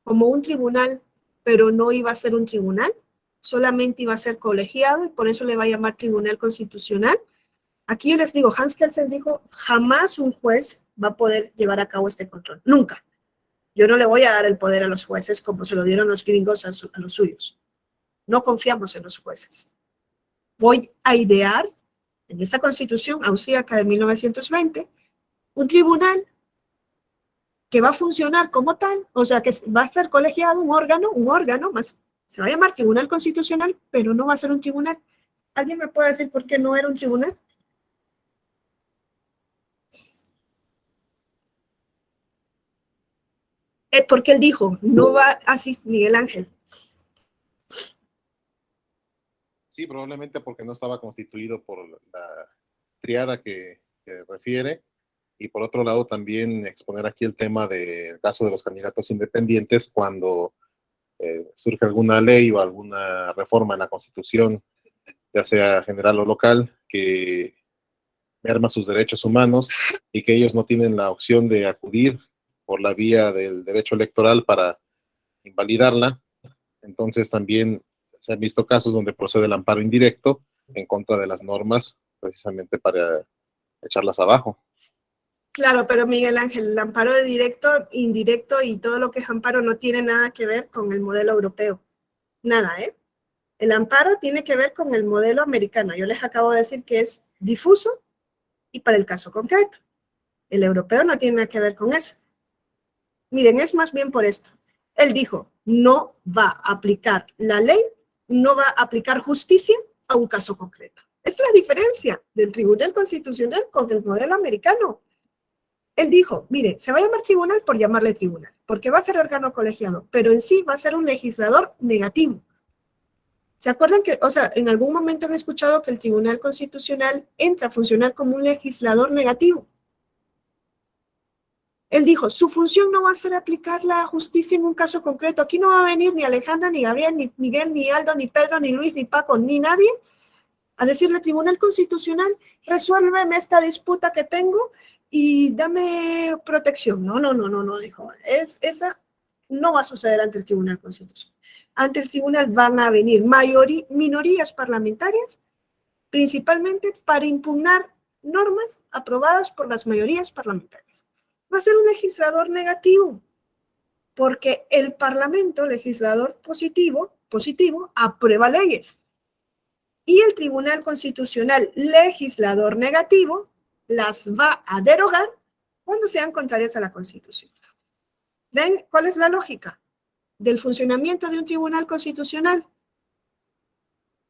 como un tribunal, pero no iba a ser un tribunal? Solamente iba a ser colegiado y por eso le va a llamar tribunal constitucional. Aquí yo les digo, Hans Kelsen dijo, jamás un juez va a poder llevar a cabo este control, nunca. Yo no le voy a dar el poder a los jueces como se lo dieron los gringos a los suyos. No confiamos en los jueces. Voy a idear en esa constitución austríaca de 1920 un tribunal que va a funcionar como tal, o sea, que va a ser colegiado, un órgano más, se va a llamar Tribunal Constitucional, pero no va a ser un tribunal. ¿Alguien me puede decir por qué no era un tribunal? Porque él dijo, no va así, Miguel Ángel. Sí, probablemente porque no estaba constituido por la triada que refiere, y por otro lado también exponer aquí el tema del caso de los candidatos independientes cuando surge alguna ley o alguna reforma en la Constitución, ya sea general o local, que merma sus derechos humanos y que ellos no tienen la opción de acudir por la vía del derecho electoral para invalidarla. Entonces también se han visto casos donde procede el amparo indirecto en contra de las normas, precisamente para echarlas abajo. Claro, pero Miguel Ángel, el amparo de directo, indirecto y todo lo que es amparo no tiene nada que ver con el modelo europeo. Nada, ¿eh? El amparo tiene que ver con el modelo americano. Yo les acabo de decir que es difuso y para el caso concreto. El europeo no tiene nada que ver con eso. Miren, es más bien por esto. Él dijo, no va a aplicar la ley, no va a aplicar justicia a un caso concreto. Esa es la diferencia del Tribunal Constitucional con el modelo americano. Él dijo, mire, se va a llamar tribunal por llamarle tribunal, porque va a ser órgano colegiado, pero en sí va a ser un legislador negativo. ¿Se acuerdan que, o sea, en algún momento han escuchado que el Tribunal Constitucional entra a funcionar como un legislador negativo? Él dijo, su función no va a ser aplicar la justicia en un caso concreto. Aquí no va a venir ni Alejandra, ni Gabriel, ni Miguel, ni Aldo, ni Pedro, ni Luis, ni Paco, ni nadie a decirle, Tribunal Constitucional, resuélveme esta disputa que tengo y dame protección. No, dijo. Esa no va a suceder ante el Tribunal Constitucional. Ante el tribunal van a venir minorías parlamentarias, principalmente para impugnar normas aprobadas por las mayorías parlamentarias. Va a ser un legislador negativo, porque el Parlamento, legislador positivo, aprueba leyes. Y el Tribunal Constitucional, legislador negativo, las va a derogar cuando sean contrarias a la Constitución. ¿Ven cuál es la lógica del funcionamiento de un Tribunal Constitucional?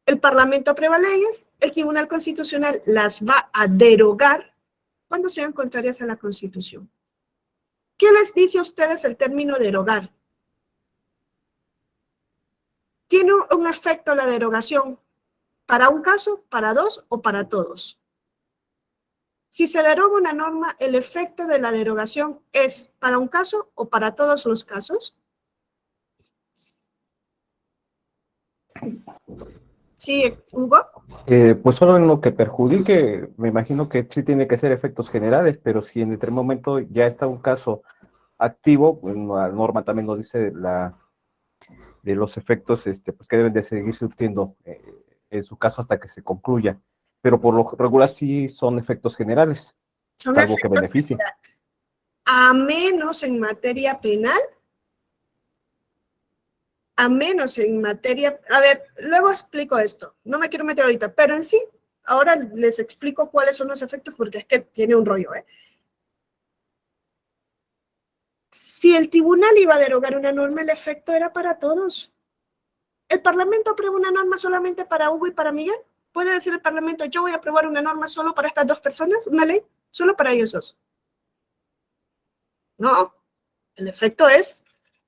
El Parlamento aprueba leyes, el Tribunal Constitucional las va a derogar cuando sean contrarias a la Constitución. ¿Qué les dice a ustedes el término derogar? ¿Tiene un efecto la derogación para un caso, para dos o para todos? Si se deroga una norma, ¿el efecto de la derogación es para un caso o para todos los casos? Sí, Hugo. Pues solo en lo que perjudique, me imagino que sí tiene que ser efectos generales, pero si en determinado momento ya está un caso activo, pues la norma también nos dice de los efectos pues que deben de seguir surtiendo en su caso hasta que se concluya. Pero por lo regular sí son efectos generales, Son algo que efectos beneficie. generales. A menos en materia penal, a ver, luego explico esto, no me quiero meter ahorita, pero en sí, ahora les explico cuáles son los efectos porque es que tiene un rollo, ¿eh? Si el tribunal iba a derogar una norma, el efecto era para todos. ¿El Parlamento aprueba una norma solamente para Hugo y para Miguel? ¿Puede decir el Parlamento, yo voy a aprobar una norma solo para estas dos personas, una ley, solo para ellos dos? No, el efecto es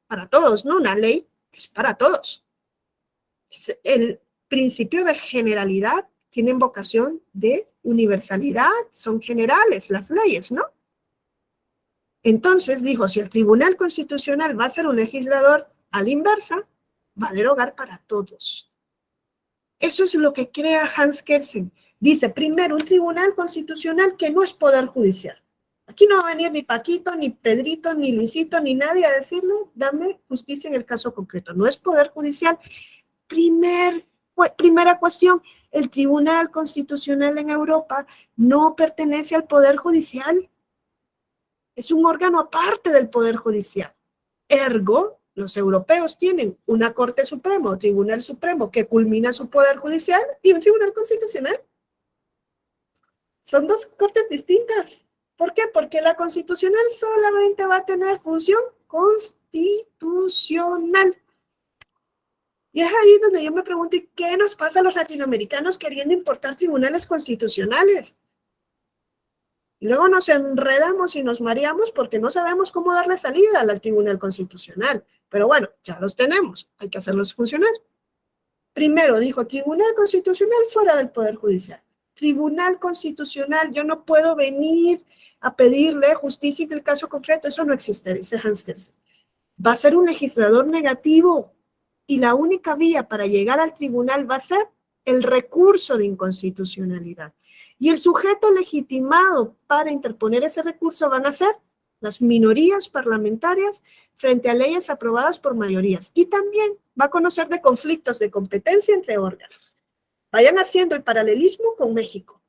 para todos, ¿no? Una ley es para todos. El principio de generalidad tienen vocación de universalidad, son generales las leyes, ¿no? Entonces dijo, si el Tribunal Constitucional va a ser un legislador a la inversa, va a derogar para todos. Eso es lo que crea Hans Kelsen. Dice, primero, un Tribunal Constitucional que no es poder judicial. Aquí no va a venir ni Paquito, ni Pedrito, ni Luisito, ni nadie a decirle, dame justicia en el caso concreto. No es poder judicial. Primera cuestión, el Tribunal Constitucional en Europa no pertenece al Poder Judicial. Es un órgano aparte del Poder Judicial. Ergo, los europeos tienen una Corte Suprema o Tribunal Supremo que culmina su Poder Judicial y un Tribunal Constitucional. Son dos cortes distintas. ¿Por qué? Porque la Constitucional solamente va a tener función constitucional. Y es ahí donde yo me pregunto, ¿y qué nos pasa a los latinoamericanos queriendo importar tribunales constitucionales? Y luego nos enredamos y nos mareamos porque no sabemos cómo darle salida al Tribunal Constitucional. Pero bueno, ya los tenemos, hay que hacerlos funcionar. Primero dijo, Tribunal Constitucional fuera del Poder Judicial. Tribunal Constitucional, yo no puedo venir a pedirle justicia en el caso concreto, eso no existe, dice Hans Kelsen. Va a ser un legislador negativo y la única vía para llegar al tribunal va a ser el recurso de inconstitucionalidad. Y el sujeto legitimado para interponer ese recurso van a ser las minorías parlamentarias frente a leyes aprobadas por mayorías. Y también va a conocer de conflictos de competencia entre órganos. Vayan haciendo el paralelismo con México.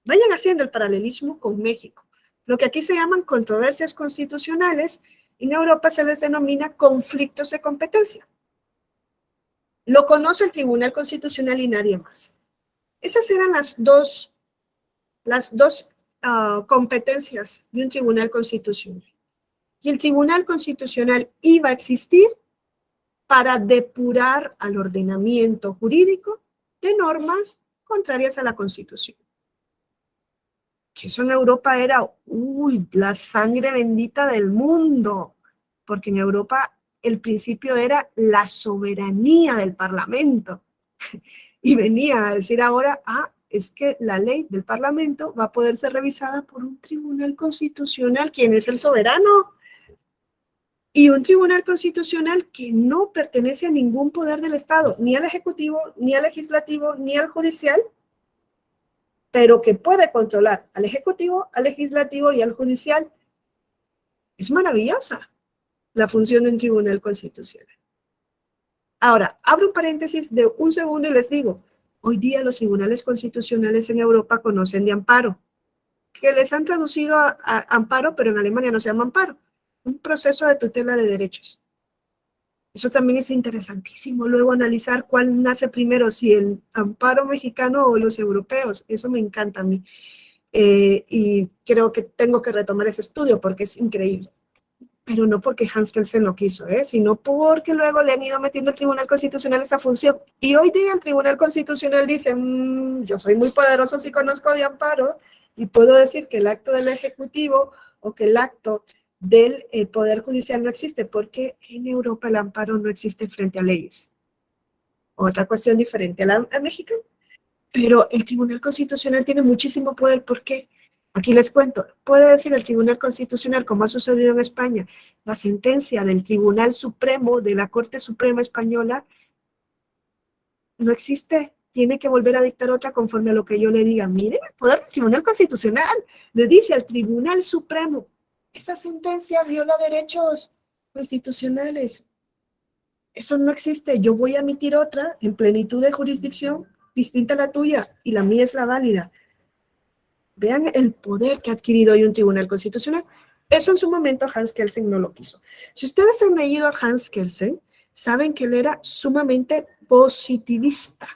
Vayan haciendo el paralelismo con México. Lo que aquí se llaman controversias constitucionales, en Europa se les denomina conflictos de competencia. Lo conoce el Tribunal Constitucional y nadie más. Esas eran las dos competencias de un Tribunal Constitucional. Y el Tribunal Constitucional iba a existir para depurar al ordenamiento jurídico de normas contrarias a la Constitución. Que eso en Europa era, la sangre bendita del mundo, porque en Europa el principio era la soberanía del Parlamento. Y venía a decir ahora, es que la ley del Parlamento va a poder ser revisada por un Tribunal Constitucional, ¿quién es el soberano? Y un Tribunal Constitucional que no pertenece a ningún poder del Estado, ni al Ejecutivo, ni al Legislativo, ni al Judicial, pero que puede controlar al Ejecutivo, al Legislativo y al Judicial. Es maravillosa la función de un Tribunal Constitucional. Ahora, abro un paréntesis de un segundo y les digo, hoy día los tribunales constitucionales en Europa conocen de amparo, que les han traducido a amparo, pero en Alemania no se llama amparo, un proceso de tutela de derechos. Eso también es interesantísimo, luego analizar cuál nace primero, si el amparo mexicano o los europeos. Eso me encanta a mí. Y creo que tengo que retomar ese estudio porque es increíble. Pero no porque Hans Kelsen lo quiso, sino porque luego le han ido metiendo al Tribunal Constitucional esa función. Y hoy día el Tribunal Constitucional dice, yo soy muy poderoso si conozco de amparo y puedo decir que el acto del Ejecutivo o que el acto del Poder Judicial no existe, porque en Europa el amparo no existe frente a leyes. Otra cuestión diferente a la mexicana. Pero el Tribunal Constitucional tiene muchísimo poder. ¿Por qué? Aquí les cuento. Puede decir el Tribunal Constitucional, como ha sucedido en España, la sentencia del Tribunal Supremo, de la Corte Suprema Española, no existe. Tiene que volver a dictar otra conforme a lo que yo le diga. Miren, el poder del Tribunal Constitucional le dice al Tribunal Supremo, esa sentencia viola derechos constitucionales. Eso no existe. Yo voy a emitir otra en plenitud de jurisdicción distinta a la tuya y la mía es la válida. Vean el poder que ha adquirido hoy un Tribunal Constitucional. Eso en su momento Hans Kelsen no lo quiso. Si ustedes han leído a Hans Kelsen, saben que él era sumamente positivista.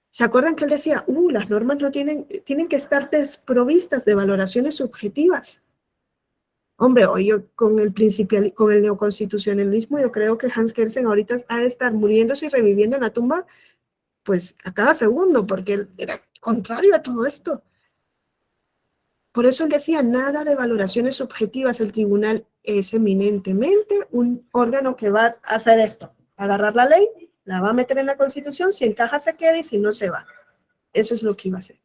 ¿Se acuerdan que él decía, las normas no tienen que estar desprovistas de valoraciones subjetivas? Hombre, hoy yo con el neoconstitucionalismo, yo creo que Hans Kelsen ahorita ha de estar muriéndose y reviviendo en la tumba, pues a cada segundo, porque él era contrario a todo esto. Por eso él decía, nada de valoraciones subjetivas, el tribunal es eminentemente un órgano que va a hacer esto, agarrar la ley La va a meter en la Constitución, si encaja se queda y si no se va. Eso es lo que iba a hacer.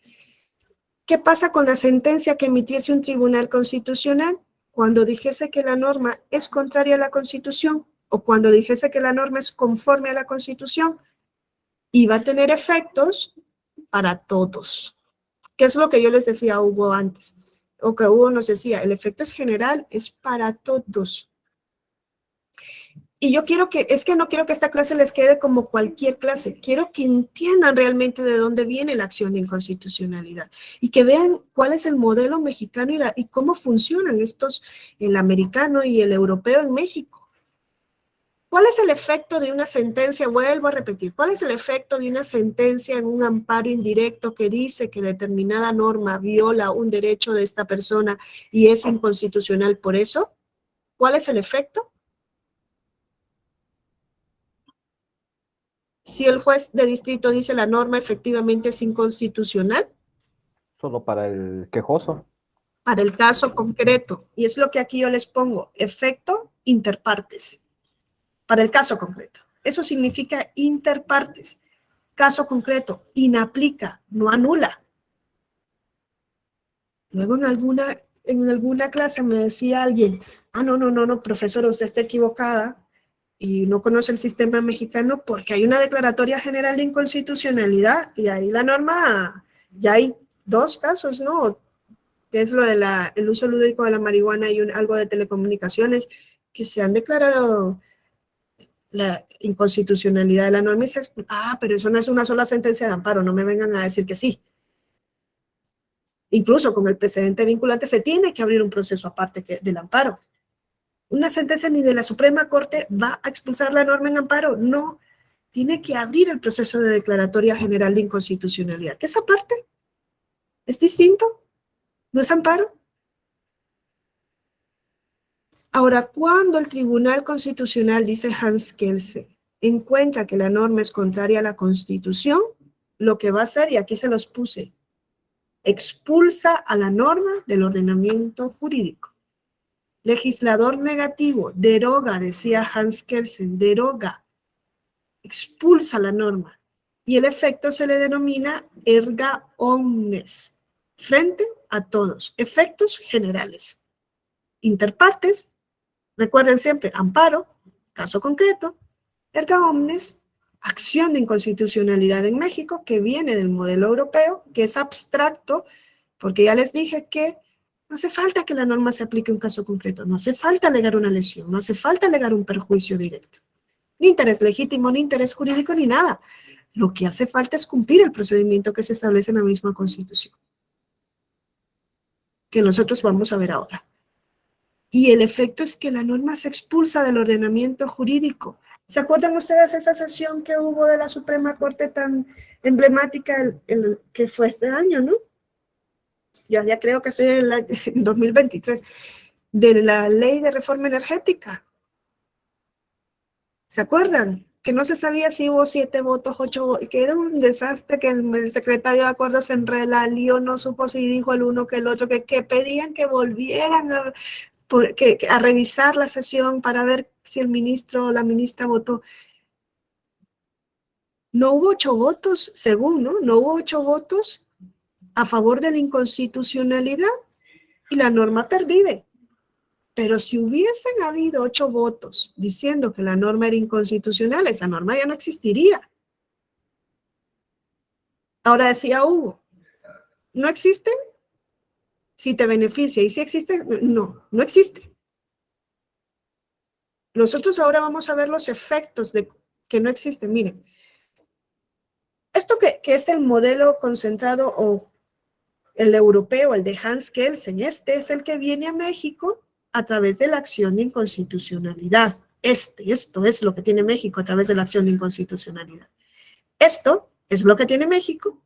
¿Qué pasa con la sentencia que emitiese un tribunal constitucional? Cuando dijese que la norma es contraria a la Constitución o cuando dijese que la norma es conforme a la Constitución, iba a tener efectos para todos. ¿Qué es lo que yo les decía a Hugo antes? O que Hugo nos decía, el efecto es general, es para todos. Y yo no quiero que esta clase les quede como cualquier clase, quiero que entiendan realmente de dónde viene la acción de inconstitucionalidad y que vean cuál es el modelo mexicano y cómo funcionan estos, el americano y el europeo en México. ¿Cuál es el efecto de una sentencia? Vuelvo a repetir, ¿cuál es el efecto de una sentencia en un amparo indirecto que dice que determinada norma viola un derecho de esta persona y es inconstitucional por eso? ¿Cuál es el efecto? Si el juez de distrito dice la norma efectivamente es inconstitucional. Solo para el quejoso. Para el caso concreto. Y es lo que aquí yo les pongo. Efecto interpartes. Para el caso concreto. Eso significa interpartes. Caso concreto. Inaplica, no anula. Luego en alguna clase me decía alguien, no, profesora, usted está equivocada y no conoce el sistema mexicano porque hay una declaratoria general de inconstitucionalidad y ahí la norma, ya hay 2 casos, ¿no? Que es lo de el uso lúdico de la marihuana y algo de telecomunicaciones, que se han declarado la inconstitucionalidad de la norma y se, pero eso no es una sola sentencia de amparo, no me vengan a decir que sí. Incluso con el precedente vinculante se tiene que abrir un proceso aparte del amparo. Una sentencia ni de la Suprema Corte va a expulsar la norma en amparo, no. Tiene que abrir el proceso de declaratoria general de inconstitucionalidad. ¿Qué es aparte? ¿Es distinto? ¿No es amparo? Ahora, cuando el Tribunal Constitucional, dice Hans Kelsen, encuentra que la norma es contraria a la Constitución, lo que va a hacer, y aquí se los puse, expulsa a la norma del ordenamiento jurídico. Legislador negativo, deroga, decía Hans Kelsen, deroga, expulsa la norma. Y el efecto se le denomina erga omnes, frente a todos, efectos generales. Interpartes, recuerden siempre, amparo, caso concreto, erga omnes, acción de inconstitucionalidad en México, que viene del modelo europeo, que es abstracto, porque ya les dije que no hace falta que la norma se aplique a un caso concreto, no hace falta alegar una lesión, no hace falta alegar un perjuicio directo, ni interés legítimo, ni interés jurídico, ni nada. Lo que hace falta es cumplir el procedimiento que se establece en la misma Constitución, que nosotros vamos a ver ahora. Y el efecto es que la norma se expulsa del ordenamiento jurídico. ¿Se acuerdan ustedes esa sesión que hubo de la Suprema Corte tan emblemática que fue este año, no? Ya creo que estoy en 2023, de la Ley de Reforma Energética. ¿Se acuerdan? Que no se sabía si hubo 7 votos, 8 votos, que era un desastre, que el secretario de Acuerdos se enredó, no supo si dijo el uno que el otro, que pedían que volvieran a revisar la sesión para ver si el ministro o la ministra votó. No hubo 8 votos, según, ¿no? No hubo 8 votos a favor de la inconstitucionalidad y la norma pervive. Pero si hubiesen habido 8 votos diciendo que la norma era inconstitucional, esa norma ya no existiría. Ahora decía Hugo, ¿no existen? Si te beneficia. ¿Y si existe? No, no existe. Nosotros ahora vamos a ver los efectos de que no existen. Miren, esto que es el modelo concentrado o el europeo, el de Hans Kelsen, este es el que viene a México a través de la acción de inconstitucionalidad. Esto es lo que tiene México a través de la acción de inconstitucionalidad. Esto es lo que tiene México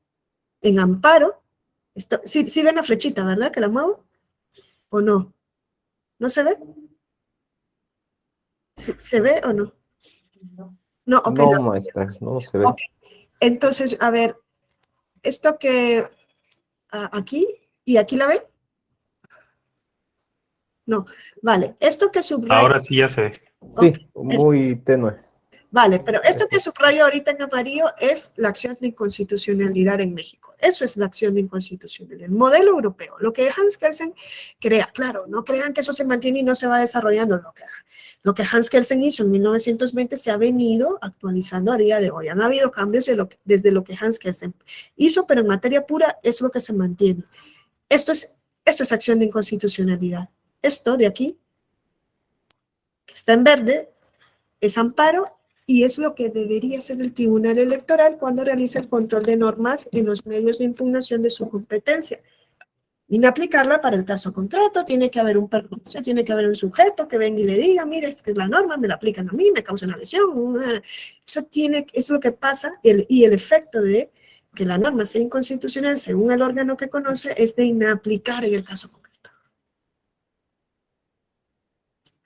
en amparo. Sí ven la flechita, ¿verdad? ¿Que la muevo? ¿O no? ¿No se ve? ¿Se ve o no? No, ok. No, maestra, no se ve. Okay. Entonces, a ver, esto que aquí, ¿y aquí la ven? No, vale. Esto que subraya. Ahora sí ya se ve. Sí, Okay. muy tenue. Vale, pero esto que subrayo ahorita en amarillo es la acción de inconstitucionalidad en México. Eso es la acción de inconstitucionalidad. El modelo europeo, lo que Hans Kelsen crea, claro, no crean que eso se mantiene y no se va desarrollando. Lo que Hans Kelsen hizo en 1920 se ha venido actualizando a día de hoy. Han habido cambios desde lo que Hans Kelsen hizo, pero en materia pura es lo que se mantiene. Esto es acción de inconstitucionalidad. Esto de aquí, que está en verde, es amparo. Y es lo que debería hacer el Tribunal Electoral cuando realiza el control de normas en los medios de impugnación de su competencia. Y aplicarla para el caso concreto, tiene que haber un perjuicio, tiene que haber un sujeto que venga y le diga, mire, esta es la norma, me la aplican a mí, me causa una lesión. Eso es lo que pasa, y el efecto de que la norma sea inconstitucional, según el órgano que conoce, es de inaplicar en el caso concreto.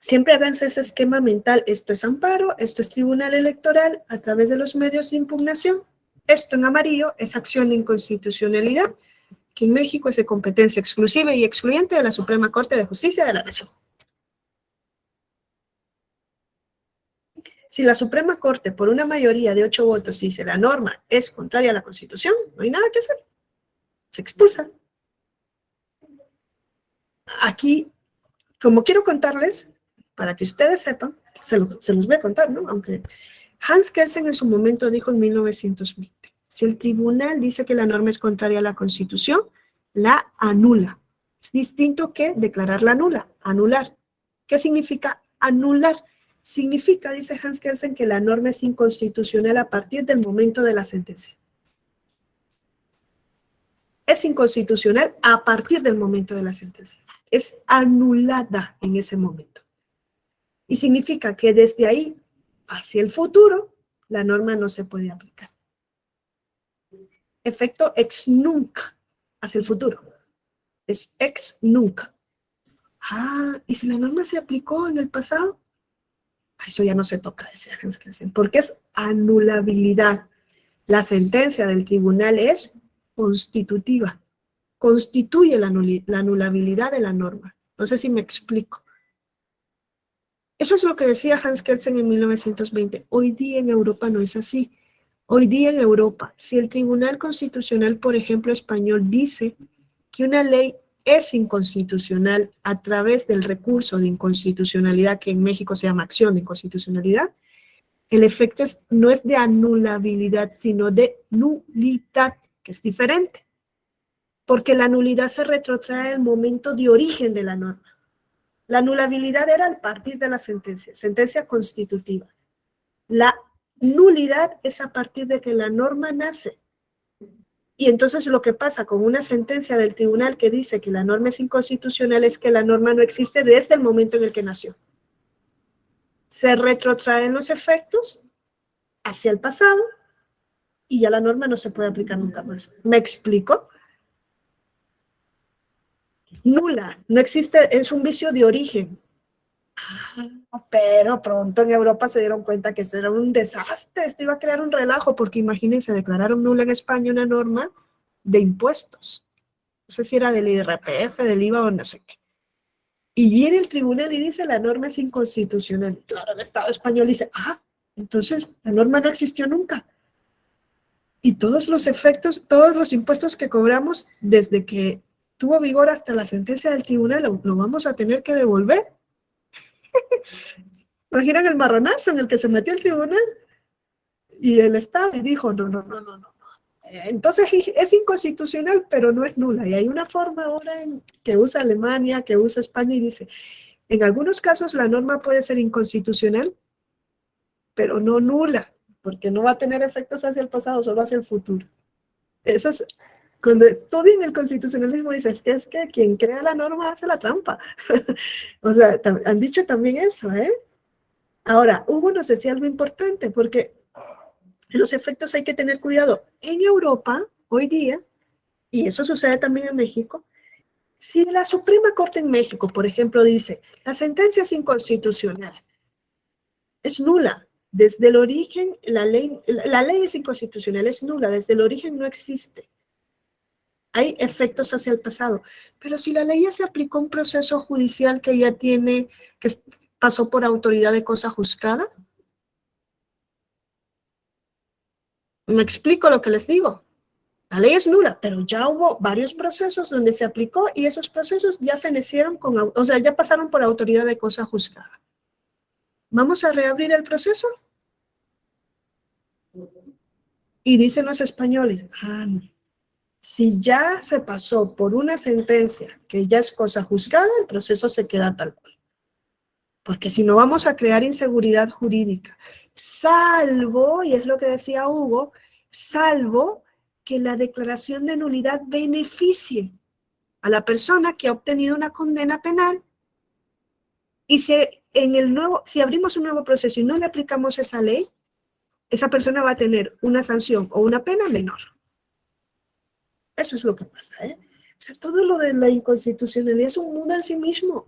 Siempre háganse ese esquema mental. Esto es amparo, esto es tribunal electoral a través de los medios de impugnación. Esto en amarillo es acción de inconstitucionalidad, que en México es de competencia exclusiva y excluyente de la Suprema Corte de Justicia de la Nación. Si la Suprema Corte, por una mayoría de 8 votos, dice la norma es contraria a la Constitución, no hay nada que hacer. Se expulsa. Aquí, como quiero contarles, para que ustedes sepan, se los voy a contar, ¿no? Aunque Hans Kelsen en su momento dijo en 1920, si el tribunal dice que la norma es contraria a la Constitución, la anula. Es distinto que declararla nula, anular. ¿Qué significa anular? Significa, dice Hans Kelsen, que la norma es inconstitucional a partir del momento de la sentencia. Es inconstitucional a partir del momento de la sentencia. Es anulada en ese momento. Y significa que desde ahí hacia el futuro, la norma no se puede aplicar. Efecto ex nunc, hacia el futuro. Es ex nunc. ¿Y si la norma se aplicó en el pasado? Eso ya no se toca, decía Hans Kelsen, porque es anulabilidad. La sentencia del tribunal es constitutiva. Constituye la anulabilidad de la norma. No sé si me explico. Eso es lo que decía Hans Kelsen en 1920. Hoy día en Europa no es así. Hoy día en Europa, si el Tribunal Constitucional, por ejemplo, español, dice que una ley es inconstitucional a través del recurso de inconstitucionalidad, que en México se llama acción de inconstitucionalidad, el efecto no es de anulabilidad, sino de nulidad, que es diferente. Porque la nulidad se retrotrae al momento de origen de la norma. La anulabilidad era a partir de la sentencia constitutiva. La nulidad es a partir de que la norma nace. Y entonces lo que pasa con una sentencia del tribunal que dice que la norma es inconstitucional es que la norma no existe desde el momento en el que nació. Se retrotraen los efectos hacia el pasado y ya la norma no se puede aplicar nunca más. ¿Me explico? Nula, no existe, es un vicio de origen. Pero pronto en Europa se dieron cuenta que esto era un desastre, esto iba a crear un relajo, porque imagínense, declararon nula en España una norma de impuestos. No sé si era del IRPF, del IVA o no sé qué. Y viene el tribunal y dice la norma es inconstitucional. Claro, el Estado español dice, entonces la norma no existió nunca. Y todos los efectos, todos los impuestos que cobramos desde que tuvo vigor hasta la sentencia del tribunal, lo vamos a tener que devolver. Imaginan el marronazo en el que se metió el tribunal y el Estado y dijo, no. Entonces es inconstitucional, pero no es nula. Y hay una forma ahora que usa Alemania, que usa España y dice, en algunos casos la norma puede ser inconstitucional, pero no nula, porque no va a tener efectos hacia el pasado, solo hacia el futuro. Eso es, cuando estudian el constitucionalismo dicen, es que quien crea la norma hace la trampa. O sea, han dicho también eso, ¿eh? Ahora, Hugo nos decía algo importante, porque en los efectos hay que tener cuidado. En Europa, hoy día, y eso sucede también en México, si la Suprema Corte en México, por ejemplo, dice, la sentencia es inconstitucional, es nula, desde el origen, la ley es inconstitucional, es nula, desde el origen no existe. Hay efectos hacia el pasado. Pero si la ley ya se aplicó a un proceso judicial que ya tiene, que pasó por autoridad de cosa juzgada, Me explico lo que les digo. La ley es nula, pero ya hubo varios procesos donde se aplicó y esos procesos ya fenecieron o sea, ya pasaron por autoridad de cosa juzgada. ¿Vamos a reabrir el proceso? Y dicen los españoles, no. Si ya se pasó por una sentencia que ya es cosa juzgada, el proceso se queda tal cual. Porque si no vamos a crear inseguridad jurídica, salvo, y es lo que decía Hugo, salvo que la declaración de nulidad beneficie a la persona que ha obtenido una condena penal y si abrimos un nuevo proceso y no le aplicamos esa ley, esa persona va a tener una sanción o una pena menor. Eso es lo que pasa, ¿eh? O sea, todo lo de la inconstitucionalidad es un mundo en sí mismo,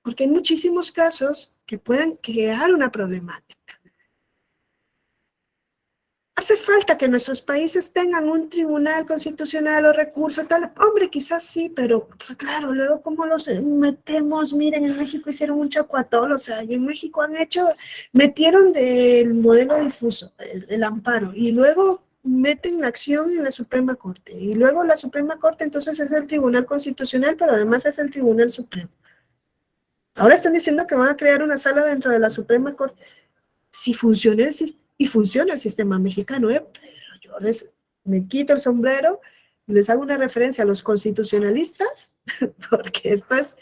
porque hay muchísimos casos que pueden crear una problemática. ¿Hace falta que nuestros países tengan un tribunal constitucional o recurso tal? Hombre, quizás sí, pero claro, luego cómo los metemos. Miren, en México hicieron un chacuatol, o sea, y en México metieron del modelo difuso, el amparo, y luego meten la acción en la Suprema Corte, y luego la Suprema Corte entonces es el Tribunal Constitucional, pero además es el Tribunal Supremo. Ahora están diciendo que van a crear una sala dentro de la Suprema Corte. Si funciona el sistema, y funciona el sistema mexicano, pero yo me quito el sombrero y les hago una referencia a los constitucionalistas, porque esto es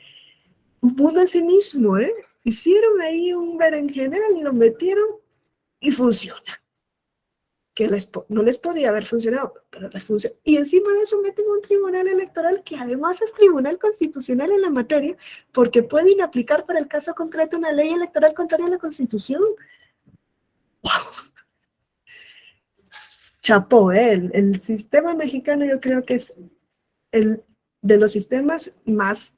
un mundo en sí mismo, ¿eh? Hicieron ahí un berenjenal, lo metieron y funciona. Que no les podía haber funcionado, pero les funciona. Y encima de eso meten un tribunal electoral que además es tribunal constitucional en la materia, porque pueden aplicar para el caso concreto una ley electoral contraria a la Constitución. ¡Wow! Chapó, el sistema mexicano yo creo que es el de los sistemas más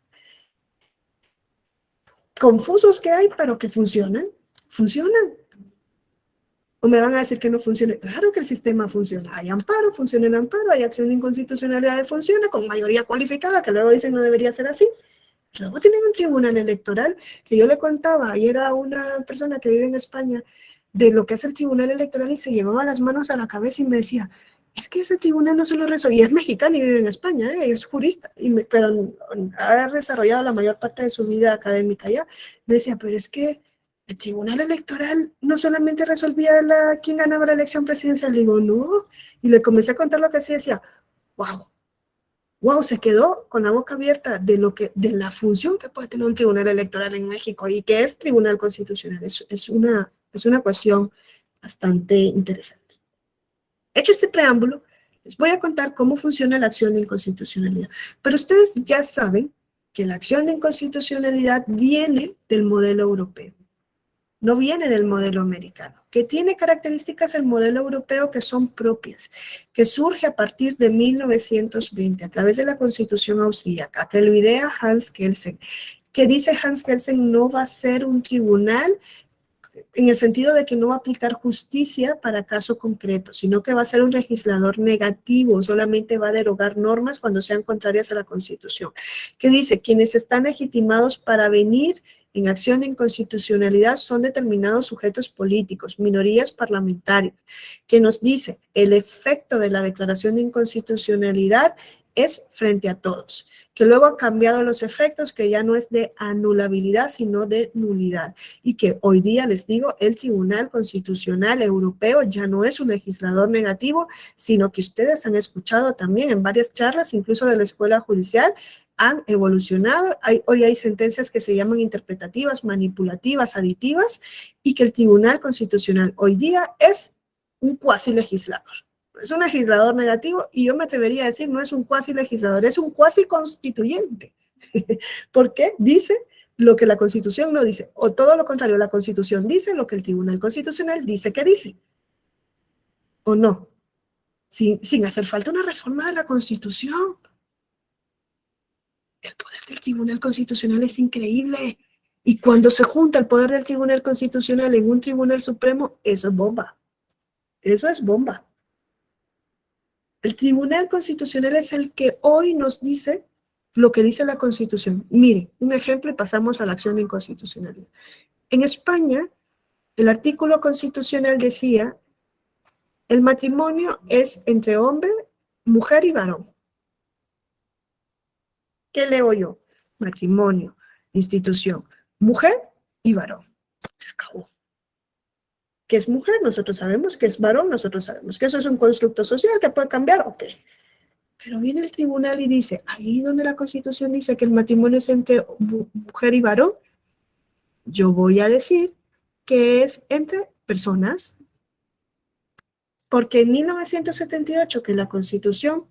confusos que hay, pero que funcionan. ¿O me van a decir que no funciona? Claro que el sistema funciona. Hay amparo, funciona el amparo, hay acción de inconstitucionalidad, funciona con mayoría cualificada, que luego dicen no debería ser así. Luego tienen un tribunal electoral que yo le contaba, ayer a una persona que vive en España, de lo que es el tribunal electoral y se llevaba las manos a la cabeza y me decía, es que ese tribunal no solo resuelve, y es mexicano y vive en España, es jurista, pero ha desarrollado la mayor parte de su vida académica allá. Me decía, pero es que el tribunal electoral no solamente resolvía quién ganaba la elección presidencial. Le digo, no, y le comencé a contar lo que hacía y decía, wow, se quedó con la boca abierta de la función que puede tener un tribunal electoral en México y que es tribunal constitucional. Es una cuestión bastante interesante. Hecho este preámbulo, les voy a contar cómo funciona la acción de inconstitucionalidad. Pero ustedes ya saben que la acción de inconstitucionalidad viene del modelo europeo, no viene del modelo americano, que tiene características del modelo europeo que son propias, que surge a partir de 1920 a través de la Constitución austríaca, que lo idea Hans Kelsen, que dice Hans Kelsen no va a ser un tribunal en el sentido de que no va a aplicar justicia para caso concreto, sino que va a ser un legislador negativo, solamente va a derogar normas cuando sean contrarias a la Constitución, que dice quienes están legitimados para venir en acción de inconstitucionalidad son determinados sujetos políticos, minorías parlamentarias, que nos dice el efecto de la declaración de inconstitucionalidad es frente a todos, que luego han cambiado los efectos, que ya no es de anulabilidad, sino de nulidad, y que hoy día, les digo, el Tribunal Constitucional Europeo ya no es un legislador negativo, sino que ustedes han escuchado también en varias charlas, incluso de la Escuela Judicial, han evolucionado. Hoy hay sentencias que se llaman interpretativas, manipulativas, aditivas, y que el Tribunal Constitucional hoy día es un cuasi legislador. Es un legislador negativo y yo me atrevería a decir no es un cuasi legislador, es un cuasi constituyente. ¿Por qué? Dice lo que la Constitución no dice, o todo lo contrario, la Constitución dice lo que el Tribunal Constitucional dice que dice. ¿O no? Sin hacer falta una reforma de la Constitución. El poder del Tribunal Constitucional es increíble. Y cuando se junta el poder del Tribunal Constitucional en un Tribunal Supremo, eso es bomba. Eso es bomba. El Tribunal Constitucional es el que hoy nos dice lo que dice la Constitución. Mire, un ejemplo y pasamos a la acción de inconstitucionalidad. En España, el artículo constitucional decía El matrimonio es entre hombre, mujer y varón. ¿Qué leo yo? Matrimonio, institución, mujer y varón. Se acabó. ¿Qué es mujer? Nosotros sabemos. ¿Qué es varón? Nosotros sabemos. ¿Que eso es un constructo social que puede cambiar? Ok. Pero viene el tribunal y dice, ahí donde la Constitución dice que el matrimonio es entre mujer y varón, yo voy a decir que es entre personas. Porque en 1978, que la Constitución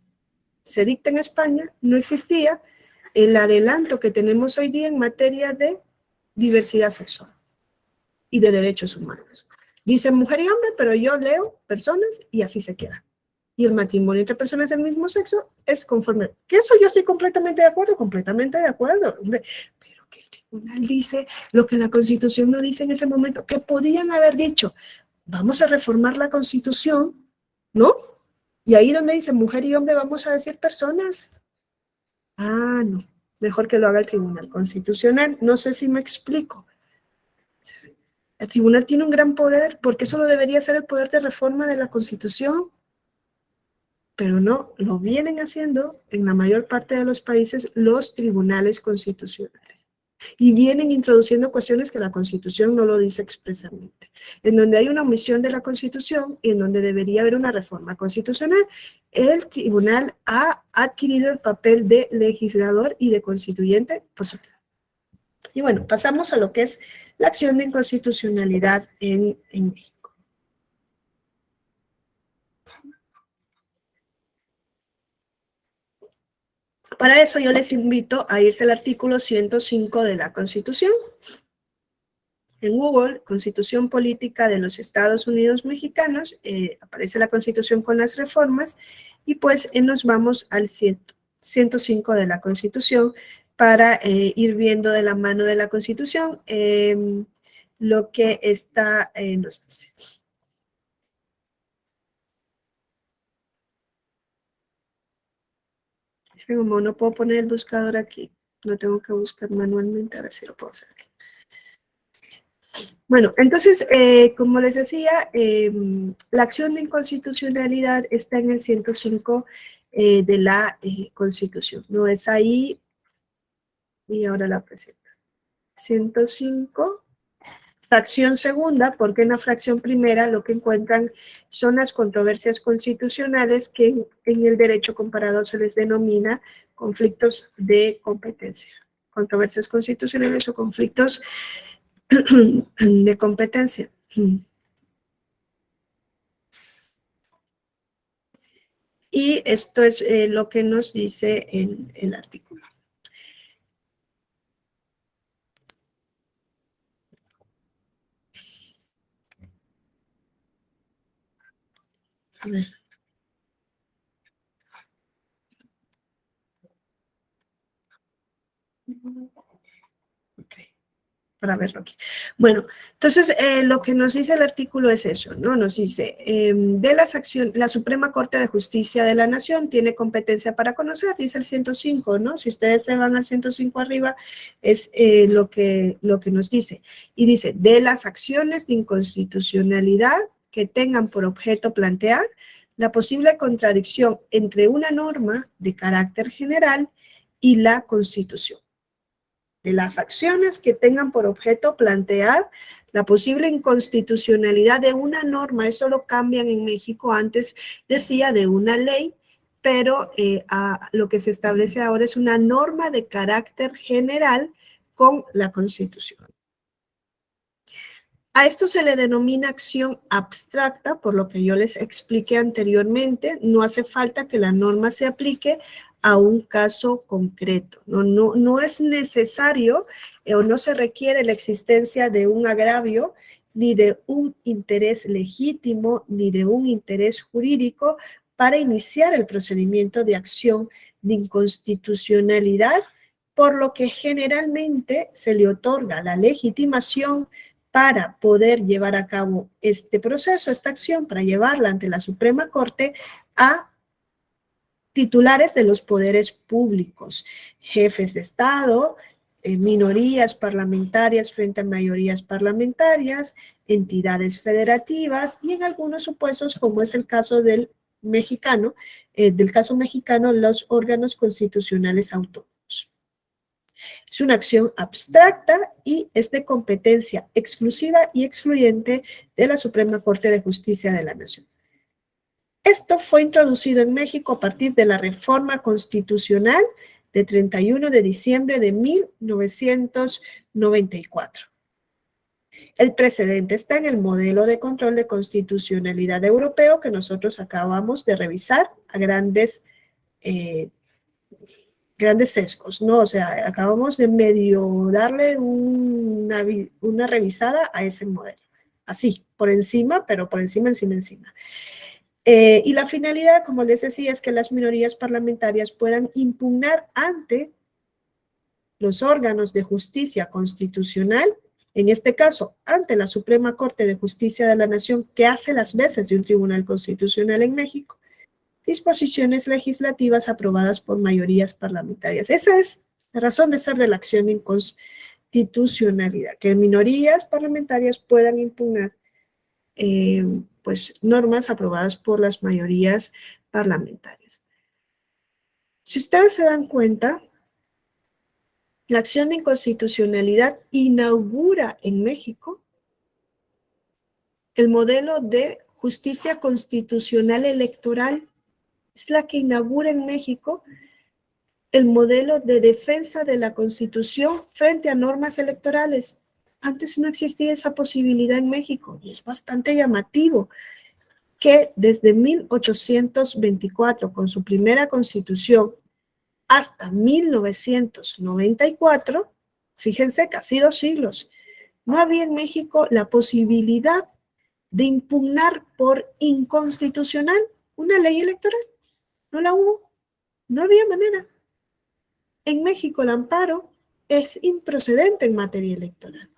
se dicta en España, no existía el adelanto que tenemos hoy día en materia de diversidad sexual y de derechos humanos. Dicen mujer y hombre, pero yo leo personas y así se queda. Y el matrimonio entre personas del mismo sexo es conforme. Que eso yo estoy completamente de acuerdo, hombre. Pero que el tribunal dice lo que la Constitución no dice en ese momento, que podían haber dicho, vamos a reformar la Constitución, ¿no? Y ahí donde dice mujer y hombre vamos a decir personas. Ah, no, mejor que lo haga el Tribunal Constitucional. No sé si me explico. El tribunal tiene un gran poder, porque eso lo debería ser el poder de reforma de la Constitución. Pero no, lo vienen haciendo en la mayor parte de los países los tribunales constitucionales. Y vienen introduciendo cuestiones que la Constitución no lo dice expresamente. En donde hay una omisión de la Constitución y en donde debería haber una reforma constitucional, el tribunal ha adquirido el papel de legislador y de constituyente positivo. Y bueno, pasamos a lo que es la acción de inconstitucionalidad en México. Para eso yo les invito a irse al artículo 105 de la Constitución. En Google, Constitución Política de los Estados Unidos Mexicanos, aparece la Constitución con las reformas y pues nos vamos al 105 de la Constitución para ir viendo de la mano de la Constitución lo que está nos dice. Es que como no puedo poner el buscador aquí, no tengo que buscar manualmente, a ver si lo puedo hacer aquí. Bueno, entonces, como les decía, la acción de inconstitucionalidad está en el 105 de la Constitución. No es ahí, y ahora la presento. 105, fracción segunda, porque en la fracción primera lo que encuentran son las controversias constitucionales que en el derecho comparado se les denomina conflictos de competencia. Controversias constitucionales o conflictos de competencia. Y esto es lo que nos dice el artículo. A ver. Okay. Para verlo aquí. Bueno, entonces lo que nos dice el artículo es eso, ¿no? Nos dice, de las acciones, la Suprema Corte de Justicia de la Nación tiene competencia para conocer, dice el 105, ¿no? Si ustedes se van al 105 arriba, es lo que nos dice. Y dice, de las acciones de inconstitucionalidad que tengan por objeto plantear la posible contradicción entre una norma de carácter general y la Constitución. De las acciones que tengan por objeto plantear la posible inconstitucionalidad de una norma, eso lo cambian en México, antes decía de una ley, pero lo que se establece ahora es una norma de carácter general con la Constitución. A esto se le denomina acción abstracta, por lo que yo les expliqué anteriormente. No hace falta que la norma se aplique a un caso concreto. No es necesario o no se requiere la existencia de un agravio, ni de un interés legítimo, ni de un interés jurídico para iniciar el procedimiento de acción de inconstitucionalidad, por lo que generalmente se le otorga la legitimación para poder llevar a cabo este proceso, esta acción, para llevarla ante la Suprema Corte a titulares de los poderes públicos, jefes de Estado, minorías parlamentarias frente a mayorías parlamentarias, entidades federativas y en algunos supuestos, como es el caso del caso mexicano, los órganos constitucionales autónomos. Es una acción abstracta y es de competencia exclusiva y excluyente de la Suprema Corte de Justicia de la Nación. Esto fue introducido en México a partir de la reforma constitucional de 31 de diciembre de 1994. El precedente está en el modelo de control de constitucionalidad europeo que nosotros acabamos de revisar a grandes sesgos, ¿no? O sea, acabamos de medio darle una revisada a ese modelo. Así, por encima, pero por encima. Y la finalidad, como les decía, es que las minorías parlamentarias puedan impugnar ante los órganos de justicia constitucional, en este caso, ante la Suprema Corte de Justicia de la Nación, que hace las veces de un tribunal constitucional en México, disposiciones legislativas aprobadas por mayorías parlamentarias. Esa es la razón de ser de la acción de inconstitucionalidad, que minorías parlamentarias puedan impugnar pues, normas aprobadas por las mayorías parlamentarias. Si ustedes se dan cuenta, la acción de inconstitucionalidad inaugura en México el modelo de justicia constitucional electoral. Es la que inaugura en México el modelo de defensa de la Constitución frente a normas electorales. Antes no existía esa posibilidad en México y es bastante llamativo que desde 1824, con su primera Constitución, hasta 1994, fíjense, casi 2 siglos, no había en México la posibilidad de impugnar por inconstitucional una ley electoral. No la hubo, no había manera. En México el amparo es improcedente en materia electoral.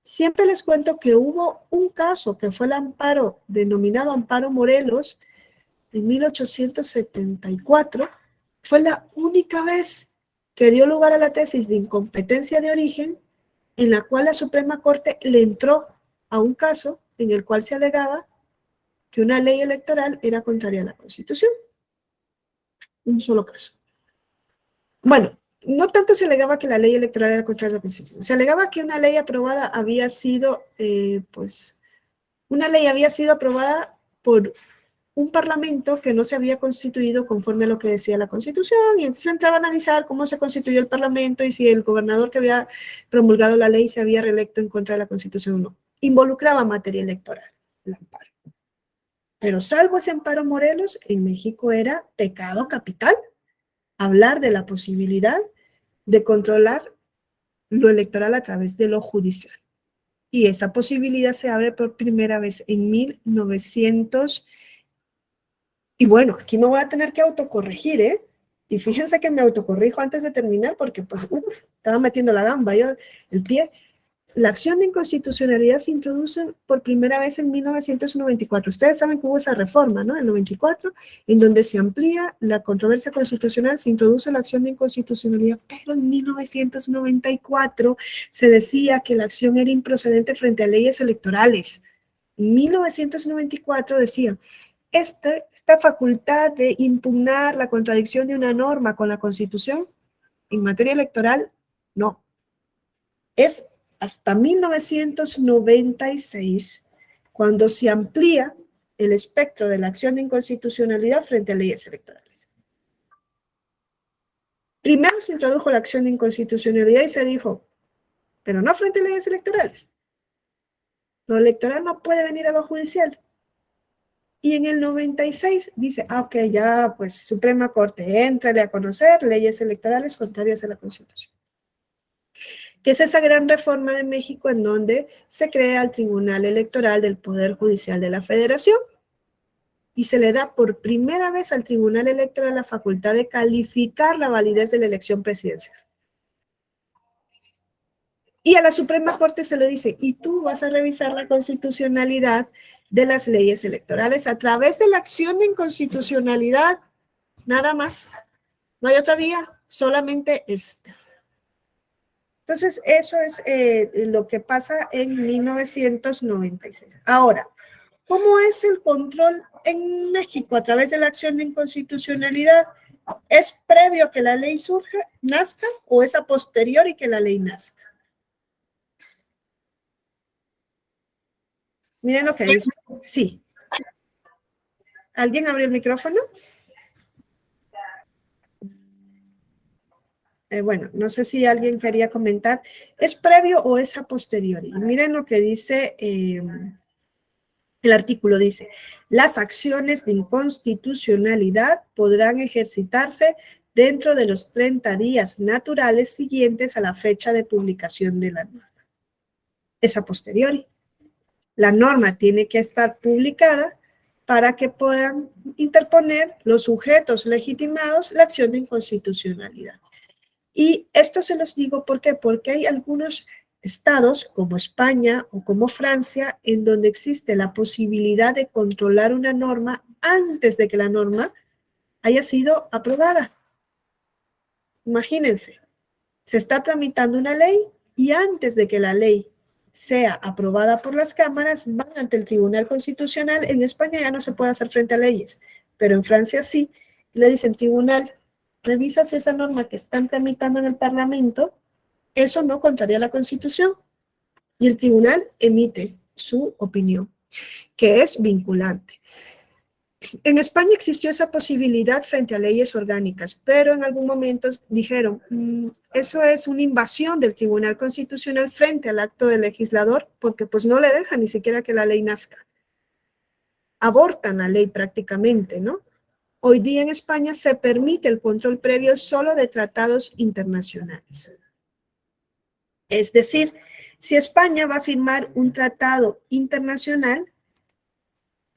Siempre les cuento que hubo un caso que fue el amparo denominado Amparo Morelos en 1874. Fue la única vez que dio lugar a la tesis de incompetencia de origen en la cual la Suprema Corte le entró a un caso en el cual se alegaba que una ley electoral era contraria a la Constitución. Un solo caso. Bueno, no tanto se alegaba que la ley electoral era contraria a la Constitución, se alegaba que una ley aprobada había sido, una ley había sido aprobada por un parlamento que no se había constituido conforme a lo que decía la Constitución, y entonces entraba a analizar cómo se constituyó el parlamento y si el gobernador que había promulgado la ley se había reelecto en contra de la Constitución o no. Involucraba materia electoral, el amparo. Pero salvo ese Amparo Morelos, en México era pecado capital hablar de la posibilidad de controlar lo electoral a través de lo judicial. Y esa posibilidad se abre por primera vez en 1900. Y bueno, aquí me voy a tener que autocorregir, ¿eh? Y fíjense que me autocorrijo antes de terminar porque pues estaba metiendo la gamba, el pie. La acción de inconstitucionalidad se introduce por primera vez en 1994. Ustedes saben que hubo esa reforma, ¿no? En 94, en donde se amplía la controversia constitucional, se introduce la acción de inconstitucionalidad, pero en 1994 se decía que la acción era improcedente frente a leyes electorales. En 1994 decía, esta facultad de impugnar la contradicción de una norma con la Constitución en materia electoral, no. Es hasta 1996 cuando se amplía el espectro de la acción de inconstitucionalidad frente a leyes electorales. Primero se introdujo la acción de inconstitucionalidad y se dijo, pero no frente a leyes electorales. Lo electoral no puede venir a lo judicial. Y en el 96 dice, ok, ya pues Suprema Corte, éntrale a conocer leyes electorales contrarias a la Constitución. Que es esa gran reforma de México en donde se crea el Tribunal Electoral del Poder Judicial de la Federación y se le da por primera vez al Tribunal Electoral la facultad de calificar la validez de la elección presidencial. Y a la Suprema Corte se le dice, y tú vas a revisar la constitucionalidad de las leyes electorales a través de la acción de inconstitucionalidad, nada más. No hay otra vía, solamente esta. Entonces, eso es lo que pasa en 1996. Ahora, ¿cómo es el control en México a través de la acción de inconstitucionalidad? ¿Es previo a que la ley surja, nazca, o es a posteriori que la ley nazca? Miren lo que dice. Sí. ¿Alguien abrió el micrófono? Bueno, no sé si alguien quería comentar. ¿Es previo o es a posteriori? Miren lo que dice el artículo. Dice, las acciones de inconstitucionalidad podrán ejercitarse dentro de los 30 días naturales siguientes a la fecha de publicación de la norma. Es a posteriori. La norma tiene que estar publicada para que puedan interponer los sujetos legitimados la acción de inconstitucionalidad. Y esto se los digo, ¿por qué? Porque hay algunos estados como España o como Francia en donde existe la posibilidad de controlar una norma antes de que la norma haya sido aprobada. Imagínense, se está tramitando una ley y antes de que la ley sea aprobada por las cámaras, van ante el Tribunal Constitucional. En España ya no se puede hacer frente a leyes, pero en Francia sí. Le dicen, tribunal, revisa si esa norma que están tramitando en el Parlamento, eso no contraría la Constitución. Y el tribunal emite su opinión, que es vinculante. En España existió esa posibilidad frente a leyes orgánicas, pero en algún momento dijeron, eso es una invasión del Tribunal Constitucional frente al acto del legislador, porque pues no le dejan ni siquiera que la ley nazca. Abortan la ley prácticamente, ¿no? Hoy día en España se permite el control previo solo de tratados internacionales. Es decir, si España va a firmar un tratado internacional,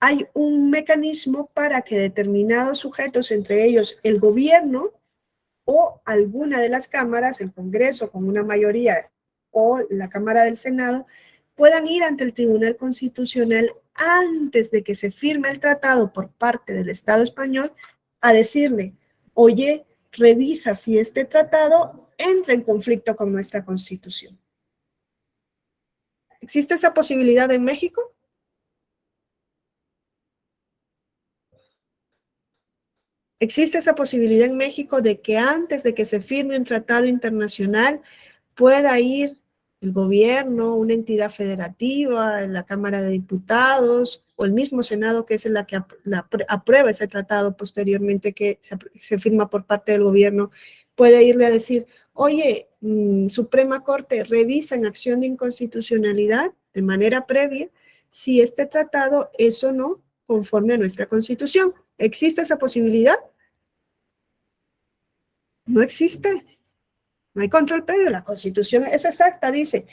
hay un mecanismo para que determinados sujetos, entre ellos el gobierno o alguna de las cámaras, el Congreso con una mayoría o la Cámara del Senado, puedan ir ante el Tribunal Constitucional antes de que se firme el tratado por parte del Estado español a decirle, oye, revisa si este tratado entra en conflicto con nuestra Constitución. ¿Existe esa posibilidad en México? ¿Existe esa posibilidad en México de que antes de que se firme un tratado internacional pueda ir el gobierno, una entidad federativa, la Cámara de Diputados o el mismo Senado, que es la que aprueba ese tratado posteriormente que se firma por parte del gobierno, puede irle a decir, oye, Suprema Corte, revisa en acción de inconstitucionalidad de manera previa si este tratado es o no conforme a nuestra Constitución? ¿Existe esa posibilidad? No existe. No hay control previo. La Constitución es exacta, dice,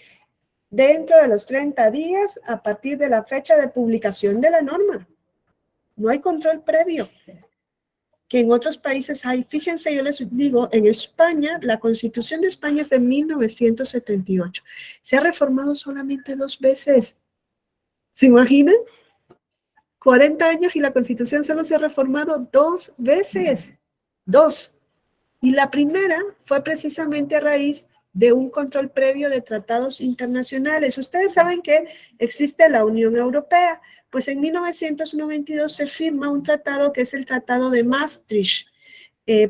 dentro de los 30 días a partir de la fecha de publicación de la norma. No hay control previo. Que en otros países hay. Fíjense, yo les digo, en España, la Constitución de España es de 1978. Se ha reformado solamente 2 veces. ¿Se imaginan? 40 años y la Constitución solo se ha reformado 2 veces. 2. Y la primera fue precisamente a raíz de un control previo de tratados internacionales. Ustedes saben que existe la Unión Europea. Pues en 1992 se firma un tratado que es el Tratado de Maastricht,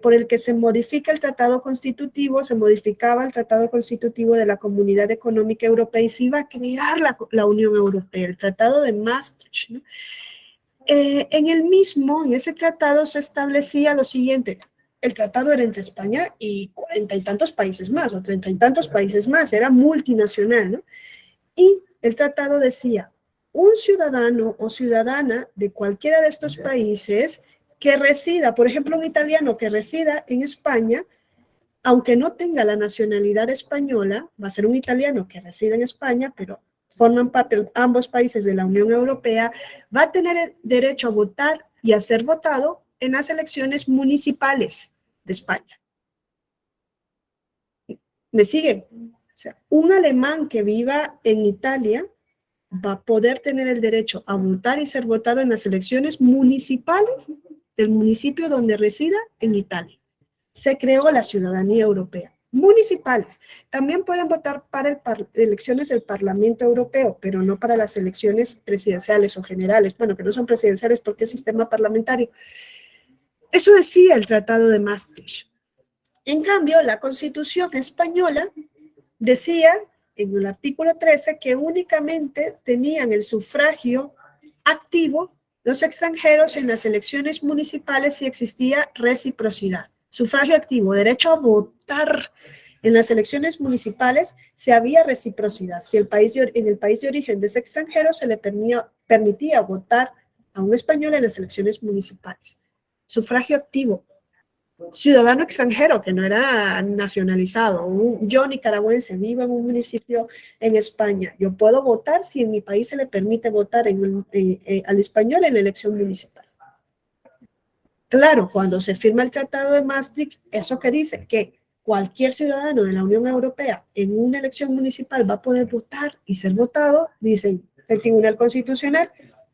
por el que se modifica el tratado constitutivo, se modificaba el tratado constitutivo de la Comunidad Económica Europea y se iba a crear la Unión Europea, el Tratado de Maastricht, ¿no? En ese tratado se establecía lo siguiente. El tratado era entre España y 40 y tantos países más, o 30 y tantos países más, era multinacional, ¿no? Y el tratado decía, un ciudadano o ciudadana de cualquiera de estos países que resida, por ejemplo, un italiano que resida en España, aunque no tenga la nacionalidad española, va a ser un italiano que reside en España, pero forman parte ambos países de la Unión Europea, va a tener el derecho a votar y a ser votado en las elecciones municipales de España. ¿Me siguen? O sea, un alemán que viva en Italia va a poder tener el derecho a votar y ser votado en las elecciones municipales del municipio donde resida en Italia. Se creó la ciudadanía europea. municipales. También pueden votar para elecciones del Parlamento Europeo, pero no para las elecciones presidenciales o generales. Bueno, que no son presidenciales porque es sistema parlamentario. Eso decía el Tratado de Maastricht. En cambio, la Constitución española decía en el artículo 13 que únicamente tenían el sufragio activo los extranjeros en las elecciones municipales si existía reciprocidad. Sufragio activo, derecho a votar en las elecciones municipales si había reciprocidad. Si en el país de origen de ese extranjero se le permitía votar a un español en las elecciones municipales. Sufragio activo. Ciudadano extranjero que no era nacionalizado, yo nicaragüense, vivo en un municipio en España, yo puedo votar si en mi país se le permite votar al español en la elección municipal. Claro, cuando se firma el Tratado de Maastricht, eso que dice que cualquier ciudadano de la Unión Europea en una elección municipal va a poder votar y ser votado, dicen el Tribunal Constitucional,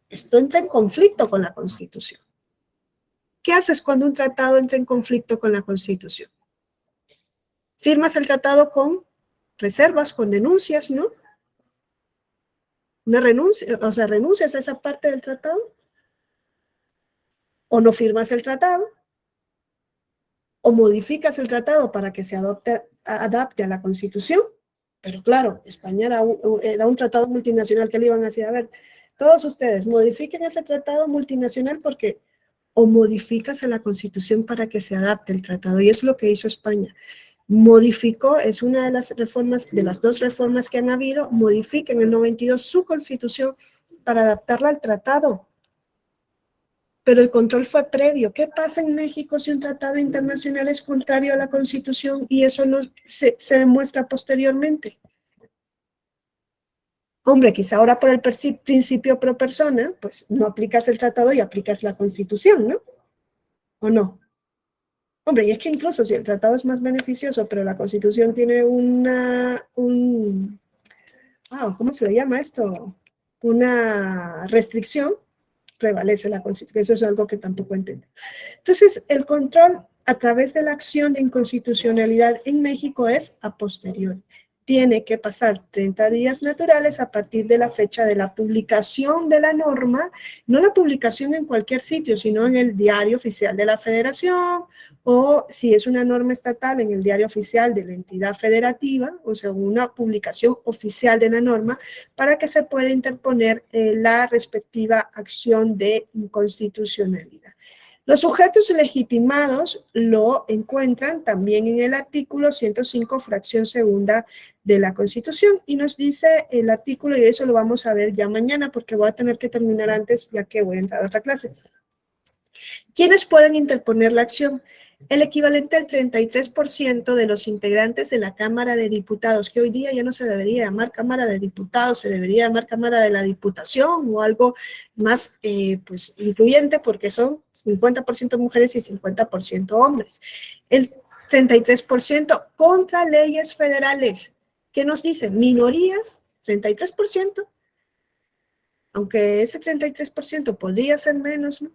esto entra en conflicto con la Constitución. ¿Qué haces cuando un tratado entra en conflicto con la Constitución? Firmas el tratado con reservas, con denuncias, ¿no? Una renuncia, o sea, renuncias a esa parte del tratado, o no firmas el tratado, o modificas el tratado para que se adapte a la Constitución. Pero claro, España era un tratado multinacional que le iban a decir, a ver, todos ustedes modifiquen ese tratado multinacional porque o modificas a la Constitución para que se adapte el tratado. Y es lo que hizo España. Modificó, es una de las reformas, de las dos reformas que han habido, modifica en el 92 su Constitución para adaptarla al tratado. Pero el control fue previo. ¿Qué pasa en México si un tratado internacional es contrario a la Constitución y eso no se demuestra posteriormente? Hombre, quizá ahora por el principio pro persona, pues no aplicas el tratado y aplicas la Constitución, ¿no? ¿O no? Hombre, y es que incluso si el tratado es más beneficioso, pero la Constitución tiene ¿cómo se le llama esto? Una restricción, prevalece la Constitución. Eso es algo que tampoco entiendo. Entonces, el control a través de la acción de inconstitucionalidad en México es a posteriori. Tiene que pasar 30 días naturales a partir de la fecha de la publicación de la norma, no la publicación en cualquier sitio, sino en el Diario Oficial de la Federación, o si es una norma estatal, en el Diario Oficial de la entidad federativa, o sea, una publicación oficial de la norma, para que se pueda interponer la respectiva acción de inconstitucionalidad. Los sujetos legitimados lo encuentran también en el artículo 105, fracción segunda de la Constitución, y nos dice el artículo, y eso lo vamos a ver ya mañana porque voy a tener que terminar antes ya que voy a entrar a otra clase. ¿Quiénes pueden interponer la acción? El equivalente al 33% de los integrantes de la Cámara de Diputados, que hoy día ya no se debería llamar Cámara de Diputados, se debería llamar Cámara de la Diputación o algo más pues, incluyente porque son 50% mujeres y 50% hombres. El 33% contra leyes federales. ¿Qué nos dice? Minorías, 33%, aunque ese 33% podría ser menos, ¿no?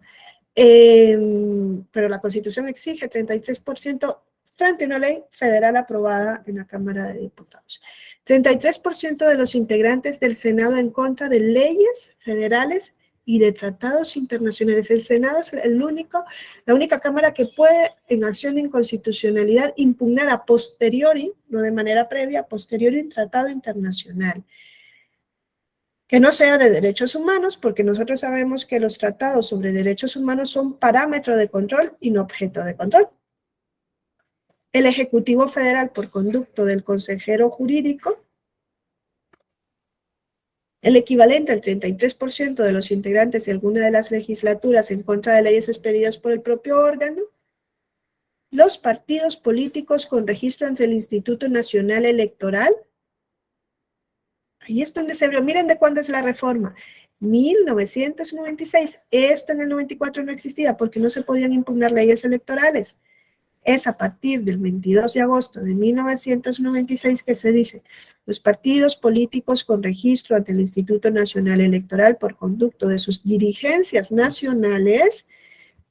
Pero la Constitución exige 33% frente a una ley federal aprobada en la Cámara de Diputados. 33% de los integrantes del Senado en contra de leyes federales y de tratados internacionales. El Senado es la única Cámara que puede, en acción de inconstitucionalidad, impugnar a posteriori, no de manera previa, a posteriori un tratado internacional. Que no sea de derechos humanos, porque nosotros sabemos que los tratados sobre derechos humanos son parámetro de control y no objeto de control. El Ejecutivo Federal, por conducto del consejero jurídico, el equivalente al 33% de los integrantes de alguna de las legislaturas en contra de leyes expedidas por el propio órgano, los partidos políticos con registro ante el Instituto Nacional Electoral. Ahí es donde se vio, miren de cuándo es la reforma, 1996, esto en el 94 no existía porque no se podían impugnar leyes electorales. Es a partir del 22 de agosto de 1996 que se dice, los partidos políticos con registro ante el Instituto Nacional Electoral por conducto de sus dirigencias nacionales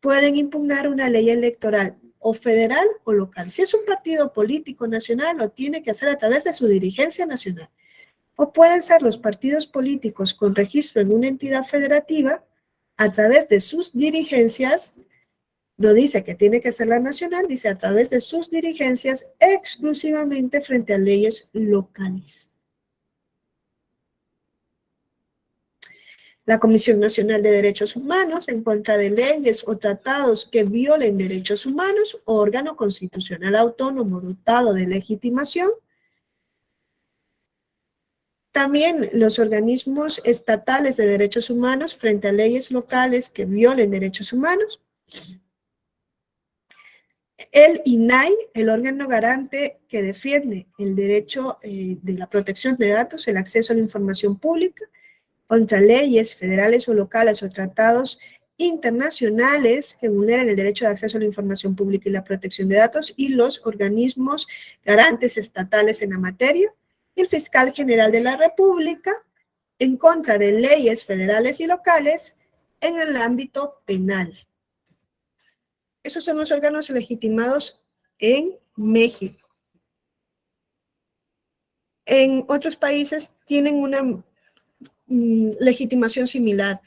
pueden impugnar una ley electoral o federal o local. Si es un partido político nacional, lo tiene que hacer a través de su dirigencia nacional. O pueden ser los partidos políticos con registro en una entidad federativa a través de sus dirigencias. No dice que tiene que ser la nacional, dice a través de sus dirigencias exclusivamente frente a leyes locales. La Comisión Nacional de Derechos Humanos en contra de leyes o tratados que violen derechos humanos, órgano constitucional autónomo dotado de legitimación. También los organismos estatales de derechos humanos frente a leyes locales que violen derechos humanos. El INAI, el órgano garante que defiende el derecho de la protección de datos, el acceso a la información pública, contra leyes federales o locales o tratados internacionales que vulneran el derecho de acceso a la información pública y la protección de datos, y los organismos garantes estatales en la materia, y el fiscal general de la República en contra de leyes federales y locales en el ámbito penal. Esos son los órganos legitimados en México. En otros países tienen una legitimación similar.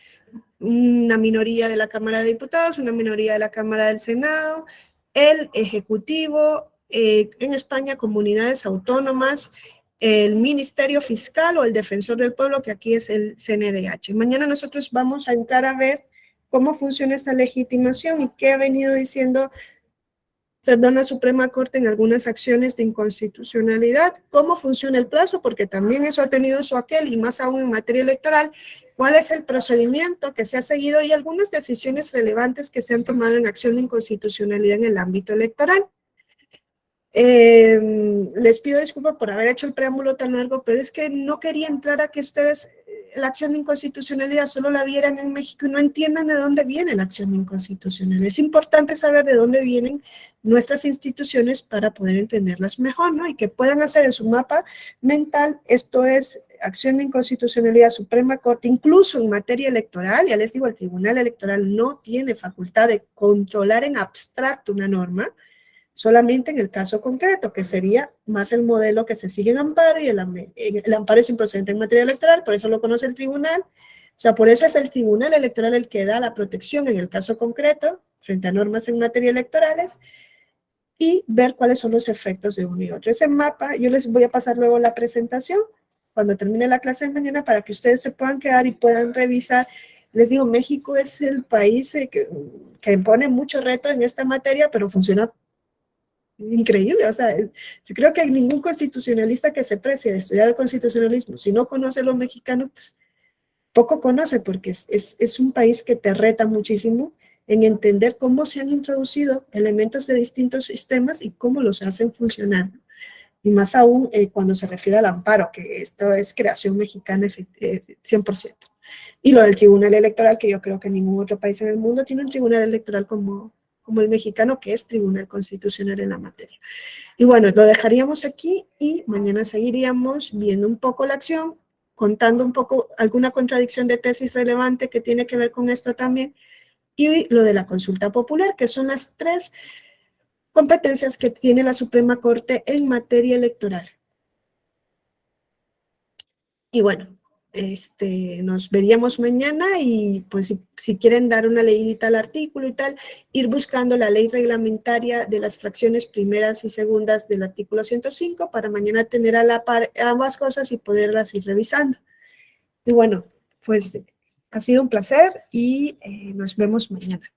Una minoría de la Cámara de Diputados, una minoría de la Cámara del Senado, el Ejecutivo, en España comunidades autónomas, el Ministerio Fiscal o el Defensor del Pueblo, que aquí es el CNDH. Mañana nosotros vamos a entrar a ver cómo funciona esta legitimación y qué ha venido diciendo, la Suprema Corte en algunas acciones de inconstitucionalidad, cómo funciona el plazo, porque también eso ha tenido su aquel, y más aún en materia electoral, cuál es el procedimiento que se ha seguido y algunas decisiones relevantes que se han tomado en acción de inconstitucionalidad en el ámbito electoral. Les pido disculpas por haber hecho el preámbulo tan largo, pero es que no quería entrar a que ustedes la acción de inconstitucionalidad solo la vieran en México y no entiendan de dónde viene la acción de inconstitucionalidad. Es importante saber de dónde vienen nuestras instituciones para poder entenderlas mejor, ¿no? Y que puedan hacer en su mapa mental, esto es acción de inconstitucionalidad, Suprema Corte, incluso en materia electoral. Ya les digo, el Tribunal Electoral no tiene facultad de controlar en abstracto una norma, solamente en el caso concreto, que sería más el modelo que se sigue en amparo, y el amparo es improcedente en materia electoral, por eso lo conoce el tribunal. O sea, por eso es el Tribunal Electoral el que da la protección en el caso concreto, frente a normas en materia electorales, y ver cuáles son los efectos de uno y otro. Ese mapa, yo les voy a pasar luego la presentación, cuando termine la clase de mañana, para que ustedes se puedan quedar y puedan revisar. Les digo, México es el país que impone mucho reto en esta materia, pero funciona increíble. O sea, yo creo que ningún constitucionalista que se precie de estudiar el constitucionalismo, si no conoce lo mexicano, pues poco conoce, porque es un país que te reta muchísimo en entender cómo se han introducido elementos de distintos sistemas y cómo los hacen funcionar. Y más aún cuando se refiere al amparo, que esto es creación mexicana 100%. Y lo del Tribunal Electoral, que yo creo que ningún otro país en el mundo tiene un tribunal electoral como el mexicano, que es tribunal constitucional en la materia. Y bueno, lo dejaríamos aquí y mañana seguiríamos viendo un poco la acción, contando un poco alguna contradicción de tesis relevante que tiene que ver con esto también, y lo de la consulta popular, que son las 3 competencias que tiene la Suprema Corte en materia electoral. Y bueno, nos veríamos mañana, y pues si quieren dar una leidita al artículo y tal, ir buscando la ley reglamentaria de las fracciones primeras y segundas del artículo 105 para mañana tener a la par ambas cosas y poderlas ir revisando. Y bueno, pues ha sido un placer y nos vemos mañana.